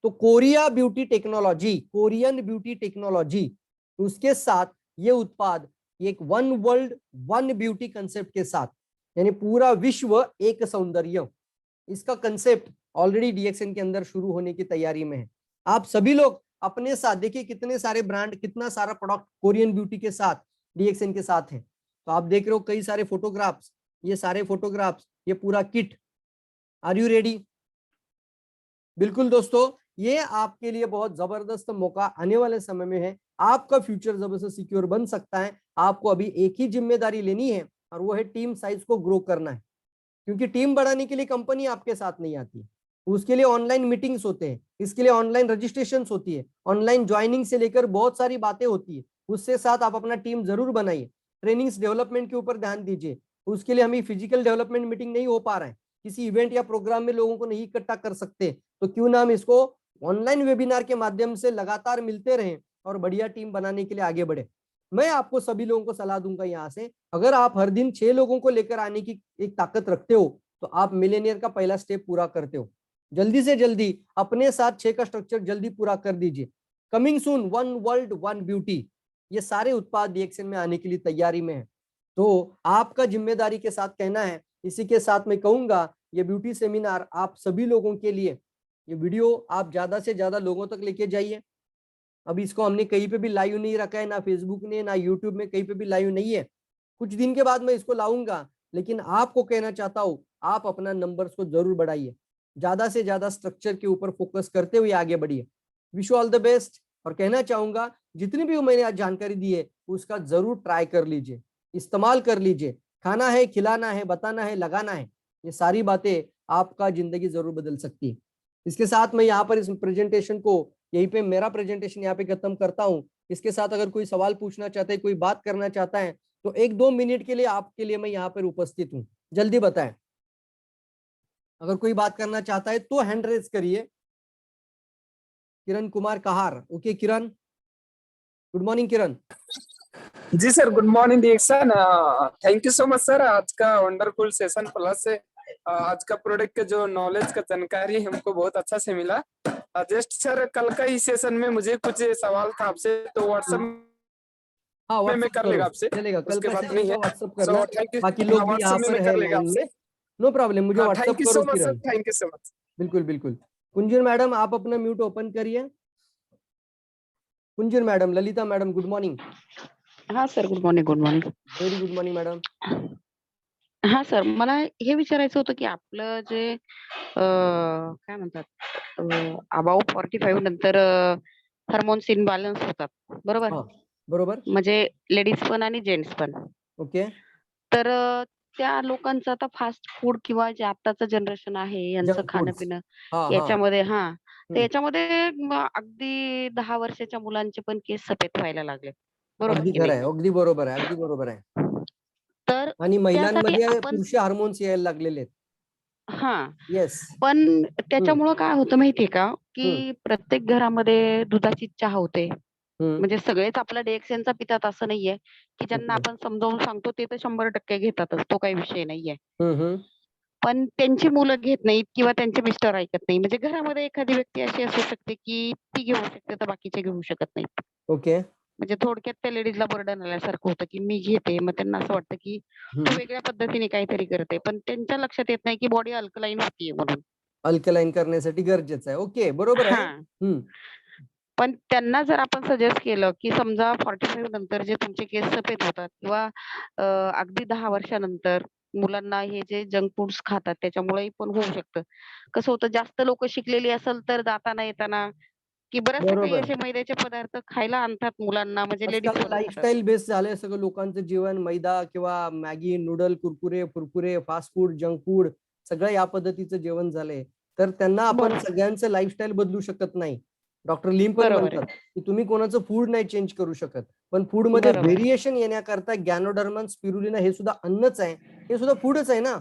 तो Korea beauty technology, Korean beauty technology, उसके साथ ये उत्पाद एक one world one beauty concept के साथ, यानी पूरा विश्व एक सौंदर्य, इसका कंसेप्ट ऑलरेडी डीएक्सएन के अंदर शुरू होने की तैयारी में है। आप सभी लोग अपने साथ देखिए कितने सारे ब्रांड, कितना सारा प्रोडक्ट कोरियन ब्यूटी के साथ, डीएक्सएन के साथ है। तो आप देख रहे हो कई सारे फोटोग्राफ्स, ये सारे फोटोग्राफ्स, ये पूरा किट। Are you ready? बिल्कुल दोस्तों, ये आपके लिए बहुत जबरदस्त मौका आने वाले समय में है। आपका फ्यूचर जबरदस्त सिक्योर बन सकता है। आपको अभी एक ही जिम्मेदारी लेनी है और वो है टीम साइज को ग्रो करना है, क्योंकि टीम बढ़ाने के लिए कंपनी आपके साथ नहीं आती। उसके लिए ऑनलाइन मीटिंग्स होते हैं, इसके लिए ऑनलाइन रजिस्ट्रेशन होती है, ऑनलाइन ज्वाइनिंग से लेकर बहुत सारी बातें होती है। उससे साथ आप अपना टीम जरूर बनाइए। ट्रेनिंग्स डेवलपमेंट के ऊपर ध्यान दीजिए। उसके लिए हमें फिजिकल डेवलपमेंट मीटिंग नहीं हो पा रहा है, किसी इवेंट या प्रोग्राम में लोगों को नहीं इकट्ठा कर सकते, तो क्यों ना हम इसको ऑनलाइन वेबिनार के माध्यम से लगातार मिलते रहें और बढ़िया टीम बनाने के लिए आगे बढ़े। मैं आपको सभी लोगों को सलाह दूंगा यहाँ से, अगर आप हर दिन 6 लोगों को लेकर आने की एक ताकत रखते हो तो आप मिलेनियर का पहला स्टेप पूरा करते हो। जल्दी से जल्दी अपने साथ 6 का स्ट्रक्चर जल्दी पूरा कर दीजिए। Coming soon, one world one beauty, ये सारे उत्पाद डीएक्सएन में आने के लिए तैयारी में है। तो आपका जिम्मेदारी के साथ कहना है। इसी के साथ मैं कहूंगा ये ब्यूटी सेमिनार आप सभी लोगों के लिए, ये वीडियो आप ज्यादा से ज्यादा लोगों तक लेके जाइए। अभी इसको हमने कहीं पे भी लाइव नहीं रखा है, ना फेसबुक ने ना यूट्यूब में, कहीं पे भी लाइव नहीं है। कुछ दिन के बाद मैं इसको लाऊंगा, लेकिन आपको कहना चाहता हूँ आप अपना नंबर्स को जरूर बढ़ाइए, ज्यादा से ज्यादा स्ट्रक्चर के ऊपर फोकस करते हुए आगे बढ़िए। Wish you all the best. और कहना चाहूंगा जितनी भी मैंने आज जानकारी दी है उसका जरूर ट्राई कर लीजिए, इस्तेमाल कर लीजिए। खाना है, खिलाना है, बताना है, लगाना है, ये सारी बातें आपका जिंदगी जरूर बदल सकती है। इसके साथ मैं यहाँ पर इस प्रेजेंटेशन को, यहीं पे मेरा प्रेजेंटेशन यहाँ पे खत्म करता हूँ। इसके साथ अगर कोई सवाल पूछना चाहता है, कोई बात करना चाहता है, तो 1-2 मिनट के लिए आपके लिए मैं यहाँ पर उपस्थित हूँ। जल्दी बताएं, अगर कोई बात करना चाहता है तो हैंड रेज करिए। Kiran Kumar Kahar, okay Kiran, good morning Kiran. जी sir, good morning Dikshan. Thank you so much sir, आज का वंडरफुल सेशन प्लस आज का प्रोडक्ट का जो नॉलेज का जानकारी है हमको बहुत अच्छा से मिला। जस्ट सर कल का ही सेशन में मुझे कुछ सवाल था आपसे, तो व्हाट्सएप हाँ में मैं व्हाट्सअप कर करो, लेगा आपसे, चलेगा। कल उसके का बाद सेशन नहीं का है। व्हाट्सअप सो करना, थैंक यू। बाकी हाँ, लोग भी यहाँ व्हाट्सएप में पर मैं है कर लेगा लाइन आपसे। में। नो प्रॉब्लम, मुझे हाँ, व्हाट्सअप थैंक यू करो so much sir, Kiran. Thank you so much. बिल्कुल बिल्कुल। कुंजन मैडम आप अपना म्यूट ओपन करिए। Kunjan madam, Lalita madam, good morning. हा sir, good morning. Good morning. Very good morning madam. हा सर, मला हे विचारायचं होतं की आपलं जे काय म्हणतात अबाव 45 नंतर हार्मोन्स इनबॅलन्स होतात, बरोबर? हा बरोबर. म्हणजे लेडीज पण आणि जेंट्स पण. ओके. तर त्या लोकांचं आता फास्ट फूड किंवा जे आताचं जनरेशन आहे यांचं जंक खाणं फूड्स. पिणं हा हा. याच्यामध्ये तर हम्म. याच्यामध्ये अगदी 10 वर्षाच्या मुलांचे पण केस सफेद व्हायला लागले, बरोबर अगदी की खरं नाही? आहे, अगदी बरोबर आहे, अगदी बरोबर आहे. तर आणि त्यासाठी महिलांमध्ये आपण पुरुष हार्मोन्स यायला लागलेले आहेत. हां. येस. पण हम्म त्याच्यामुळं काय होतं माहितीये का, हम्म की प्रत्येक घरामध्ये दुधाची चहा होते. हम्म. म्हणजे सगळेच आपला DXNचा पितात असं नाहीये, की ज्यांना ओके. आपण समजावून सांगतो ते तर 100% घेतातच. तो काही विषय नाहीये. हम्म. पण त्यांची मुलं घेत नाहीत किंवा त्यांचे मिस्टर ऐकत नाही. म्हणजे घरामध्ये एखादी व्यक्ती अशी असू शकते, की ती घेऊ शकते तर बाकीचे घेऊ शकत नाहीत. ओके. म्हणजे थोडक्यात त्या लेडीजला बर्डन आल्यासारखं होतं, की मी घेते. मग त्यांना असं वाटतं, की तू हम्म. वेगळ्या पद्धतीने काहीतरी करते. पण त्यांच्या लक्षात येत नाही, की बॉडी अल्कलाईन होतीये म्हणून. अल्कलाईन करण्यासाठी गरजेचं आहे. ओके, बरोबर आहे. हां. हम्म. पण त्यांना जर आपण सजेस्ट केलं, की समजा 45 नंतर जे तुमचे केस सफेद होतात किंवा अ, अगदी 10 वर्षानंतर मुलांना हे जे जंक फूड्स खातात त्याच्यामुळेही पण होऊ शकतं. कसं होतं जास्त लोकं शिकलेली असेल तर जाताना येताना, की बऱ्याचशा काही बरोबर. असे मैद्याचे पदार्थ खायला आणतात मुलांना म्हणजे लेडीज आजकाल पण खातात. लाईफस्टाईल बेस्ड झालंय सगळं लोकांचं जीवन. मैदा किंवा मॅगी, नूडल, कुरकुरे, फुरकुरे, फास्ट फूड, जंक फूड सगळं या पद्धतीचं जेवण झालंय. तर त्यांना आपण बरं. सगळ्यांचं लाईफस्टाईल बदलू शकत नाही. डॉक्टर लिम पण बरोबर म्हणतात आहे. की तुम्ही कोणाचं फूड नाही चेंज करू शकत, पण फूड मध्ये बरोबर. व्हेरिएशन येण्याकरता गॅनोडर्मन, स्पिरुलिना हे सुद्धा अन्नच आहे, हे सुद्धा फूडच आहे ना.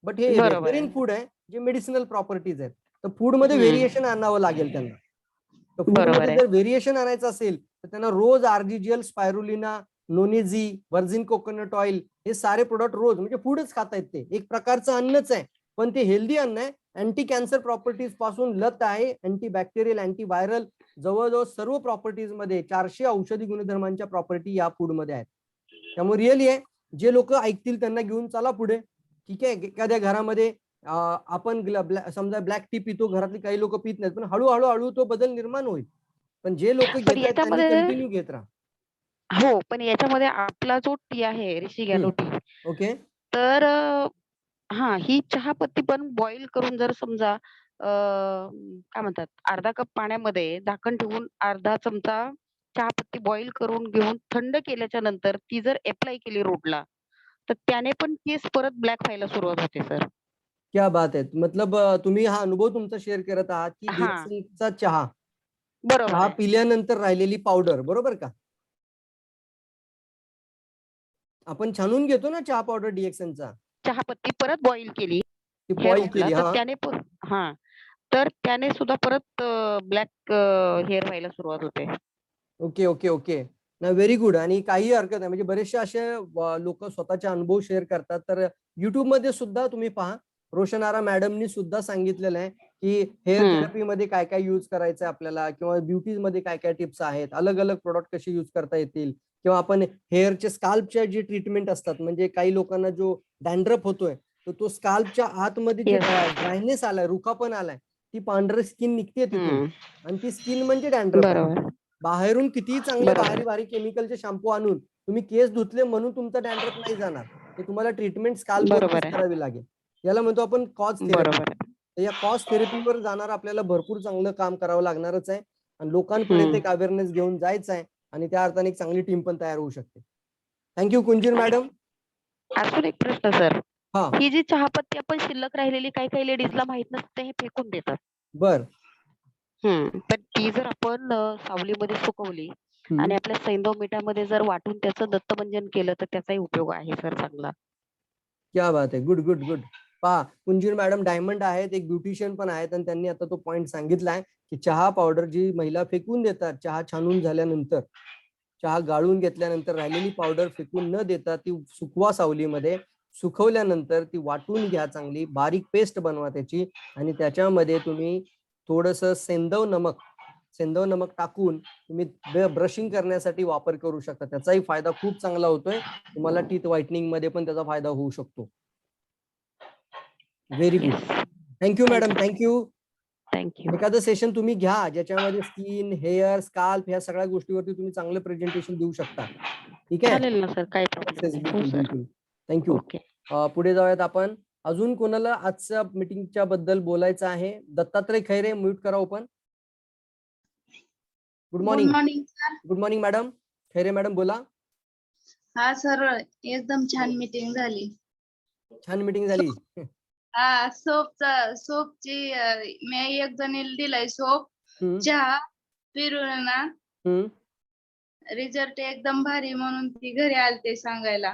बट हे बरोबर रेफरिन आहे. फूड आहे जे मेडिसिनल प्रॉपर्टीज आहेत. तर फूड मध्ये हं. व्हेरिएशन आणावं लागेल त्यांना. तर फूड बरोबर मध्ये आहे. जर व्हेरिएशन आणायचं असेल तर त्यांना रोज आर्जिजियल, स्पायरुलिना, नोनेझी, व्हर्जिन कोकोनट ऑइल हे सारे प्रोडक्ट रोज, म्हणजे फूडच खातायत. ते एक प्रकारचं अन्नच आहे, पण ते हेल्दी अन्न आहे. अँटी कॅन्सर प्रॉपर्टीज पासून लत आहे, अँटी बॅक्टेरियल, अँटी व्हायरल, जवळजवळ सर्व प्रॉपर्टीज मध्ये 400 औषधी गुणधर्मांच्या प्रॉपर्टी या फूड मध्ये आहेत. त्यामुळे रिअली आहे, जे लोक ऐकतील त्यांना घेऊन चला पुढे. ठीक आहे, एखाद्या घरामध्ये आपण समजा ब्लॅक टी पितो, घरातली काही लोक पित नाहीत, पण हळूहळू तो बदल निर्माण होईल. पण जे लोक पण घेत आहेत त्यांनी याच्यामध्ये कंटिन्यू घेत राहा. हो, पण याच्यामध्ये आपला जो टी आहे ऋषी गॅलो टी, ओके. तर हां, ही चहापत्ती पण बॉईल करून जर समजा काय म्हणतात, अर्धा कप पाण्यामध्ये झाकण ठेवून अर्धा चमचा चहापत्ती बॉईल करून घेऊन थंड केल्याच्या नंतर ती जर अप्लाय केली रोडला, तर त्याने पण केस परत ब्लॅक व्हायला सुरुवात होते सर. क्या बात आहे. मतलब तुम्ही हा अनुभव तुमचा शेअर करत आहात की हां. डिएक्सनचा चहा बरोबर आहे. पिल्यानंतर राहिलेली पावडर, बरोबर का? आपण छानून घेतो ना चहा पावडर डिएक्सनचा, चहापत्ती परत बॉईल केली ती हेअर बॉईल रूटला, केली. तर हा, त्याने पण हां. तर त्याने सुद्धा परत ब्लॅक हेअर व्हायला सुरुवात होते. Okay okay okay. ना व्हेरी गुड. आणि काही हरकत नाही, म्हणजे बरेचसे असे लोक स्वतःचे अनुभव शेअर करतात. तर युट्यूब मध्ये सुद्धा तुम्ही पहा, रोशन मॅडमनी सुद्धा सांगितलेलं आहे की हेअर हं. थेरपीमध्ये काय काय यूज करायचं आहे आपल्याला, किंवा ब्युटी मध्ये काय काय टिप्स आहेत, अलग अलग प्रोडक्ट कसे यूज करता येतील, किंवा आपण हेअरचे स्काल्पच्या जे ट्रीटमेंट असतात, म्हणजे काही लोकांना जो डॅन्ड्रफ होतोय, तर तो स्काल्पच्या आतमध्ये जे येस. ड्रायनेस आलाय, रुखापण आलाय, ती पांढरी स्किन निघते तिथून, हं. आणि ती स्किन म्हणजे डॅन्ड्रफ आहे. बरोबर. बाहेरून कितीही चांगले बरोबर. भारी केमिकलचे शॅम्पू आणून तुम्ही केस धुतले म्हणून तुमचा डॅन्ड्रफ नाही जाणार. तर तुम्हाला ट्रीटमेंट स्काल्प वरतीच बरोबर आहे. करावी लागेल. याला म्हणतो आपण कॉज थेरपी. बरोबर आहे. तर या कॉज थेरपीवर जाणार आपल्याला भरपूर चांगलं काम करावं लागणारच आहे, आणि लोकांपर्यंत हं. एक अवेअरनेस घेऊन जायचं आहे, आणि त्या अर्थाने एक चांगली टीम पण तयार होऊ शकते. थँक्यू कुंजीर आणि मॅडम. अजून एक प्रश्न सर. हा, ही जी चहापत्ती आपण शिल्लक राहिलेली काही लेडीजला माहित नसते, हे फेकून देतात. बर. पण ती जर आपण सावलीमध्ये सुकवली आणि हम्म. आपल्या सैंधव मीठामध्ये जर वाटून त्याचं दत्तमंजन केलं, तर त्याचाही उपयोग आहे सर चांगला. क्या बात आहे. Good good good. पहा, कुंजीर मॅडम डायमंड आहेत, एक ब्युटिशियन पण आहेत, आणि त्यांनी आता तो पॉइंट सांगितलाय की चहा पावडर जी महिला फेकून देतात, चहा छानून झाल्यानंतर, चहा गाळून घेतल्यानंतर राहिलेली पावडर फेकून न देता ती सुकवा सावलीमध्ये. सुकवल्यानंतर ती वाटून घ्या, चांगली बारीक पेस्ट बनवा त्याची, आणि त्याच्यामध्ये तुम्ही थोडस सेंधव नमक टाकून तुम्ही ब्रशिंग करण्यासाठी वापर करू शकता. त्याचाही फायदा खूप चांगला होतोय तुम्हाला. टीथ व्हाइटनिंग मध्ये पण त्याचा फायदा होऊ शकतो. Very good. Yes. Thank you madam, thank you. Thank you. Thank you. एखादं सेशन तुम्ही घ्या ज्याच्यामध्ये स्किन, हेअर, स्काल्प ह्या सगळ्या गोष्टीवरती तुम्ही चांगलं प्रेझेंटेशन देऊ शकता. ठीक आहे. चालेल ना सर, काही प्रॉब्लेम येस, नाही. हो बिलकुल सर. बिलकुल. थँक्यू. ओके. पुढे जाऊयात आपण. अजून कोणाला आजच्या मीटिंगच्या बद्दल बोलायचं आहे? दत्तात्रय खैरे, म्यूट करा open. Good good morning. Morning sir. Good morning madam. Khaire madam बोला. हा सर, एकदम छान मीटिंग झाली. छान मीटिंग झाली. हा, सोपची मी एक जणीला दिलाय सोप, हम्म, चहा पिरून ना, हम्म. रिझल्ट एकदम भारी म्हणून ती घरी आलते सांगायला.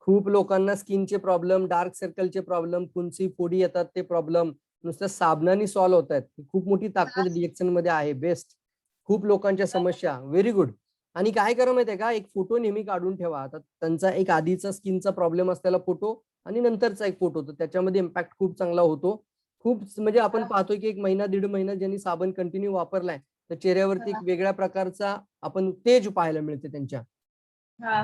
खूप लोकांना स्किनचे प्रॉब्लेम, डार्क सर्कलचे प्रॉब्लेम, कुंची फोडी येतात ते प्रॉब्लेम नुसत्या साबणाने सॉल्व्ह होत आहेत. खूप मोठी ताकद डिएक्शन मध्ये आहे. बेस्ट. खूप लोकांच्या समस्या. Very good. आणि काय करा माहितीये का, एक फोटो नेहमी काढून ठेवा. आता त्यांचा एक आधीचा स्किनचा प्रॉब्लेम असलेला फोटो आणि नंतरचा एक फोटो, तर त्याच्यामध्ये इम्पॅक्ट खूप चांगला होतो. खूप म्हणजे आपण पाहतोय की एक महिना दीड महिना ज्यांनी साबण कंटिन्यू वापरलाय, तर चेहऱ्यावरती एक वेगळ्या प्रकारचा आपण तेज पाहायला मिळते त्यांच्या. हा,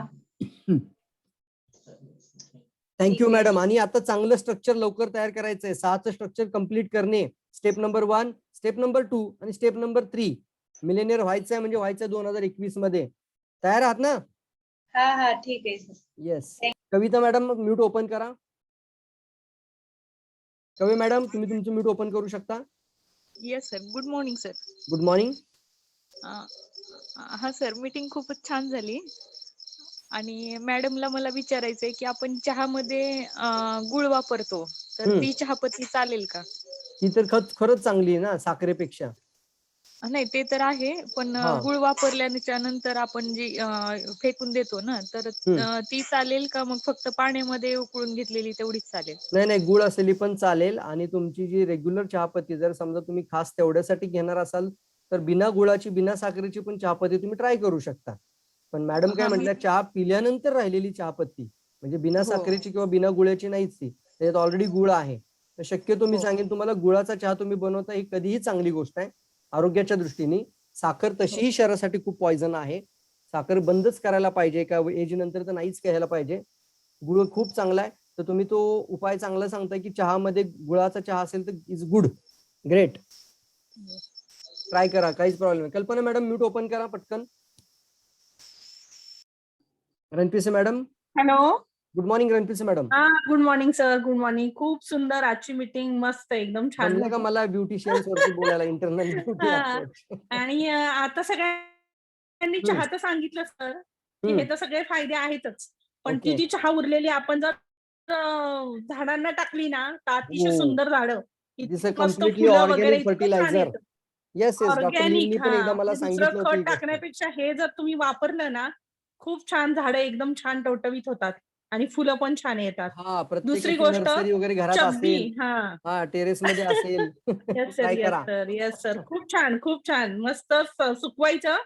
थँक्यू ठीक आहे. मॅडम. आणि आता चांगलं स्ट्रक्चर लवकर तयार करायचंय. 6चं स्ट्रक्चर कंप्लीट करणे. स्टेप नंबर 1, स्टेप नंबर 2 आणि स्टेप नंबर 3. मिलेनियर व्हायचंय, म्हणजे व्हायचंय 2021 मध्ये. तयार आहात ना? हा ठीक आहे सर. येस. कविता मॅडम, म्यूट ओपन करा. कवी मॅडम, तुम्ही तुमचं म्यूट ओपन करू शकता. Yes sir. Good morning sir. Good morning. हा सर, मीटिंग खूपच छान झाली. आणि मॅडमला मला विचारायचंय की आपण चहामध्ये गुळ वापरतो, तर ती चहापत्ती चालेल का? ती तर खरंच चांगली आहे ना साखरेपेक्षा. नाही ते तर आहे, पण हा. गुळ वापरल्याच्या नंतर आपण जी फेकून देतो ना, तर ती चालेल का? मग फक्त पाण्यामध्ये उकळून घेतलेली तेवढीच चालेल? नाही, गुळ असलेली पण चालेल. आणि तुमची जी रेग्युलर चहापत्ती, जर समजा तुम्ही खास तेवढ्यासाठी घेणार असाल, तर बिना गुळाची, बिना साखरेची पण चहापत्ती तुम्ही ट्राय करू शकता. पण मॅडम काय हा, मी म्हटल्या, चहा पिल्यानंतर राहिलेली चहापत्ती, म्हणजे बिना हो साखरेची किंवा बिना गुळाची नाहीच ती, त्याच्यात ऑलरेडी गुळ आहे. तर शक्यतो मी हो सांगेन तुम्हाला, गुळाचा चहा तुम्ही बनवता ही कधीही चांगली गोष्ट आहे आरोग्याच्या दृष्टीने. साखर तशीही शरीरासाठी खूप पॉइझन आहे. साखर बंदच करायला पाहिजे, एका एज नंतर तर नाहीच घ्यायला पाहिजे. गुळ खूप चांगला आहे. तर तुम्ही तो उपाय चांगला सांगताय की चहामध्ये गुळाचा चहा असेल तर इज गुड. ग्रेट. ट्राय करा, काहीच प्रॉब्लेम नाही. कल्पना मॅडम, म्यूट ओपन करा पटकन. Ranpise madam. Hello. Good morning Ranpreet madam. हा, good morning sir. Good morning. खूप सुंदर आजची मीटिंग, मस्त एकदम छान जमलं का झाली. मला ब्युटिशियन्स वरती बोलायला, इंटरनल ब्युटी हा. अप्रोच. आणि आता सगळ्यांनी हम्म. चहाचं सांगितलं सर, की हे तर सगळे फायदे आहेतच. पण ती ओके. जी चहा उरलेली आपण जर झाडांना टाकली ना, तर अतिशय हो. सुंदर झाडं, दिस इतकी अ मस्त कम्प्लिटली फुलं वगैरे ऑर्गॅनिक इतकं छान फर्टिलायझर. येतं. Yes yes, doctor organic. लिमनी पण एकदा मला म्हणजे दुसरं सांगितलं होतं ही खत गोष्ट. टाकण्यापेक्षा हे जर तुम्ही वापरलं ना, खूप छान झाडं एकदम छान टवटवीत होतात आणि फुलं पण छान येतात. हा, दुसरी प्रत्येकाची गोष्ट नर्सरी वगैरे घरात चब्बी. असेल, हा. हा टेरेस मध्ये असेल, येस सर, ट्राय येस करा. Sir, yes sir. खूप छान, खूप छान. मस्त सुकवायचं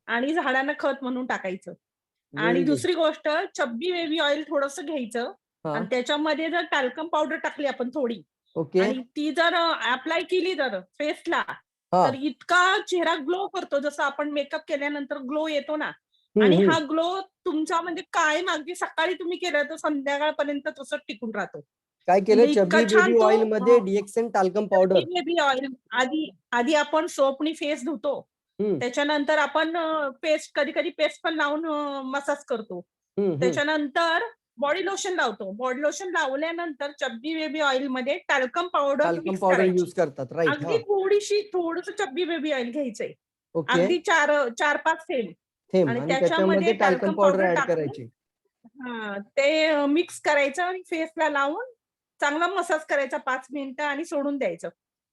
आणि झाडांना खत म्हणून टाकायचं. आणि व्हेरी गुड. दुसरी गोष्ट, चब्बी बेबी ऑइल थोडंसं घ्यायचं हा, आणि त्याच्यामध्ये जर टॅल्कम पावडर टाकली आपण थोडी ओके. आणि ती जर अप्लाय केली जर फेसला, हा. तर इतका चेहरा ग्लो करतो, जसं आपण मेकअप केल्यानंतर ग्लो येतो ना. हम्म, आणि हम्म. हा ग्लो तुमचा म्हणजे कायम अगदी सकाळी तुम्ही केलं तर संध्याकाळपर्यंत तसंच टिकून राहतो. काय केलं, म्हणजे इतका चब्बी छान बेबी तो ऑइल मध्ये डीएक्सन टाल्कम पावडर. बेबी ऑइल आधी आधी आपण सोपनी फेस धुतो. हम्म, त्याच्यानंतर आपण पेस्ट, कधी कधी पेस्ट पण लावून मसाज करतो. हम्म. त्याच्यानंतर बॉडी लोशन लावतो. बॉडी लोशन लावल्यानंतर चब्बी बेबी ऑइल मध्ये talcum powder talcum mix powder करायची. यूज करतात, राईट. अगदी थोडंसं चब्बी बेबी ऑइल घ्यायचंय. ओके. अगदी 4-5 थेंब थेंब आणि आणि त्याच्यामध्ये त्याच्यामध्ये talcum talcum powder powder add टाकून करायची. ते मिक्स करायचं आणि फेसला लावून चांगला मसाज करायचा 5 मिनिटं आणि सोडून द्यायचं.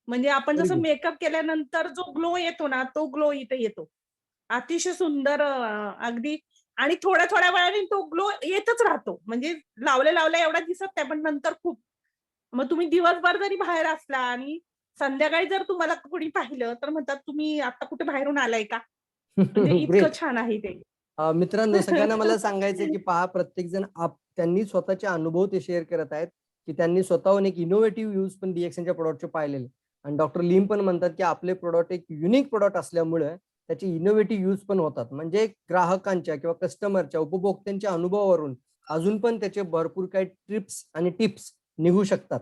म्हणजे आपण व्हेरी जसं गुड. मेकअप केल्यानंतर जो ग्लो येतो ना, तो ग्लो इथे येतो. अतिशय सुंदर अगदी. आणि थोड्या थोड्या वेळाने तो ग्लो येतच राहतो. म्हणजे लावल्या एवढा दिसत नाही, पण नंतर खूप. मग तुम्ही दिवसभर जरी बाहेर असला आणि संध्याकाळी जर तुम्हाला कोणी पाहिलं, तर म्हणतात तुम्ही आता कुठे बाहेरून आलाय का? म्हणजे इतकं ग्रेट. छान आहे ते. मित्रांनो, सगळ्यांना मला सांगायचं की पहा, प्रत्येक जण त्यांनी स्वतःचे अनुभव ते शेअर करत आहेत की त्यांनी स्वतःहून एक इनोव्हेटिव्ह यूज पण डीएक्सनच्या प्रोडक्टचे पाहिलेले. आणि डॉक्टर लिम पण म्हणतात की आपले प्रोडक्ट एक युनिक प्रोडक्ट असल्यामुळे त्याचे इनोव्हेटिव्ह यूज पण होतात. म्हणजे ग्राहकांच्या किंवा कस्टमरच्या, उपभोक्त्यांच्या अनुभवावरून अजून पण त्याचे भरपूर काही ट्रिप्स आणि टिप्स निघू शकतात.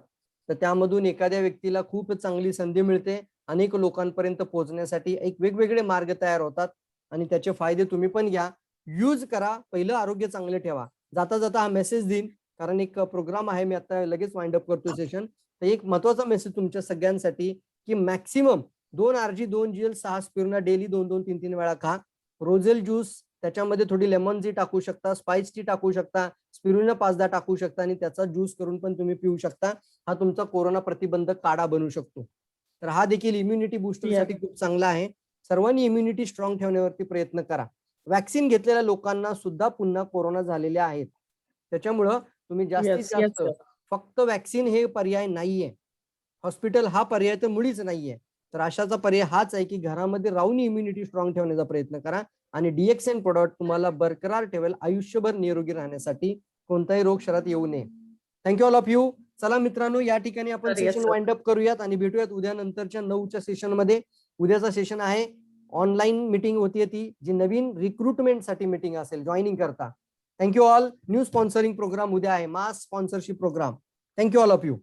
तर त्यामधून एखाद्या व्यक्तीला खूप चांगली संधी मिळते. अनेक लोकांपर्यंत पोहोचण्यासाठी एक वेगवेगळे मार्ग तयार होतात आणि त्याचे फायदे तुम्ही पण घ्या, यूज करा. पहिलं आरोग्य चांगले ठेवा. जाता जाता हा मेसेज देईन, कारण एक प्रोग्राम आहे, मी आता लगेच वाइंड अप करतो सेशन. तर एक महत्वाचा मेसेज तुमच्या सगळ्यांसाठी की maximum 2 RG, 2 GL, 6 spirulina daily 2-2, 3-3 वेळा खा. रोझेल ज्यूस, त्याच्यामध्ये थोडी लेमन टी टाकू शकता, स्पाइस टी टाकू शकता, स्पिरुलिना 5-10 टाकू शकता आणि त्याचा ज्यूस करून पण तुम्ही पिऊ शकता. हा तुमचा कोरोना प्रतिबंधक काढा बनू शकतो. तर हा देखील इम्युनिटी बुस्टरसाठी खूप चांगला आहे. सर्वांनी इम्युनिटी स्ट्रॉंग ठेवण्यावरती प्रयत्न करा. वॅक्सिन घेतलेल्या लोकांना सुद्धा पुन्हा कोरोना झालेले आहेत. त्याच्यामुळं तुम्ही जास्तीत येस, येस जास्त, सर. फक्त वॅक्सिन हे पर्याय नाहीये, हॉस्पिटल हा पर्याय तर मुळीच नाहीये. तर अशाचा पर्याय हाच आहे की घरामध्ये राहून इम्युनिटी स्ट्रॉंग ठेवण्याचा प्रयत्न करा आणि डीएक्सएन प्रोडक्ट तुम्हाला बरकरार ठेवेल आयुष्यभर निरोगी राहण्यासाठी. कोणताही रोग शरीरात येऊ नये. Thank you all of you. चला मित्रांनो, या ठिकाणी आपण sir, yes session sir. Wind up करूयात आणि भेटूयात उद्या नंतरच्या 9च्या सेशन मध्ये. उद्याचा सेशन आहे ऑनलाईन मीटिंग होतीये, ती जी नवीन रिक्रुटमेंटसाठी मीटिंग असेल जॉईनिंग करता. Thank you all. New sponsoring programme उद्या आहे, mass sponsorship programme. Thank you all of you.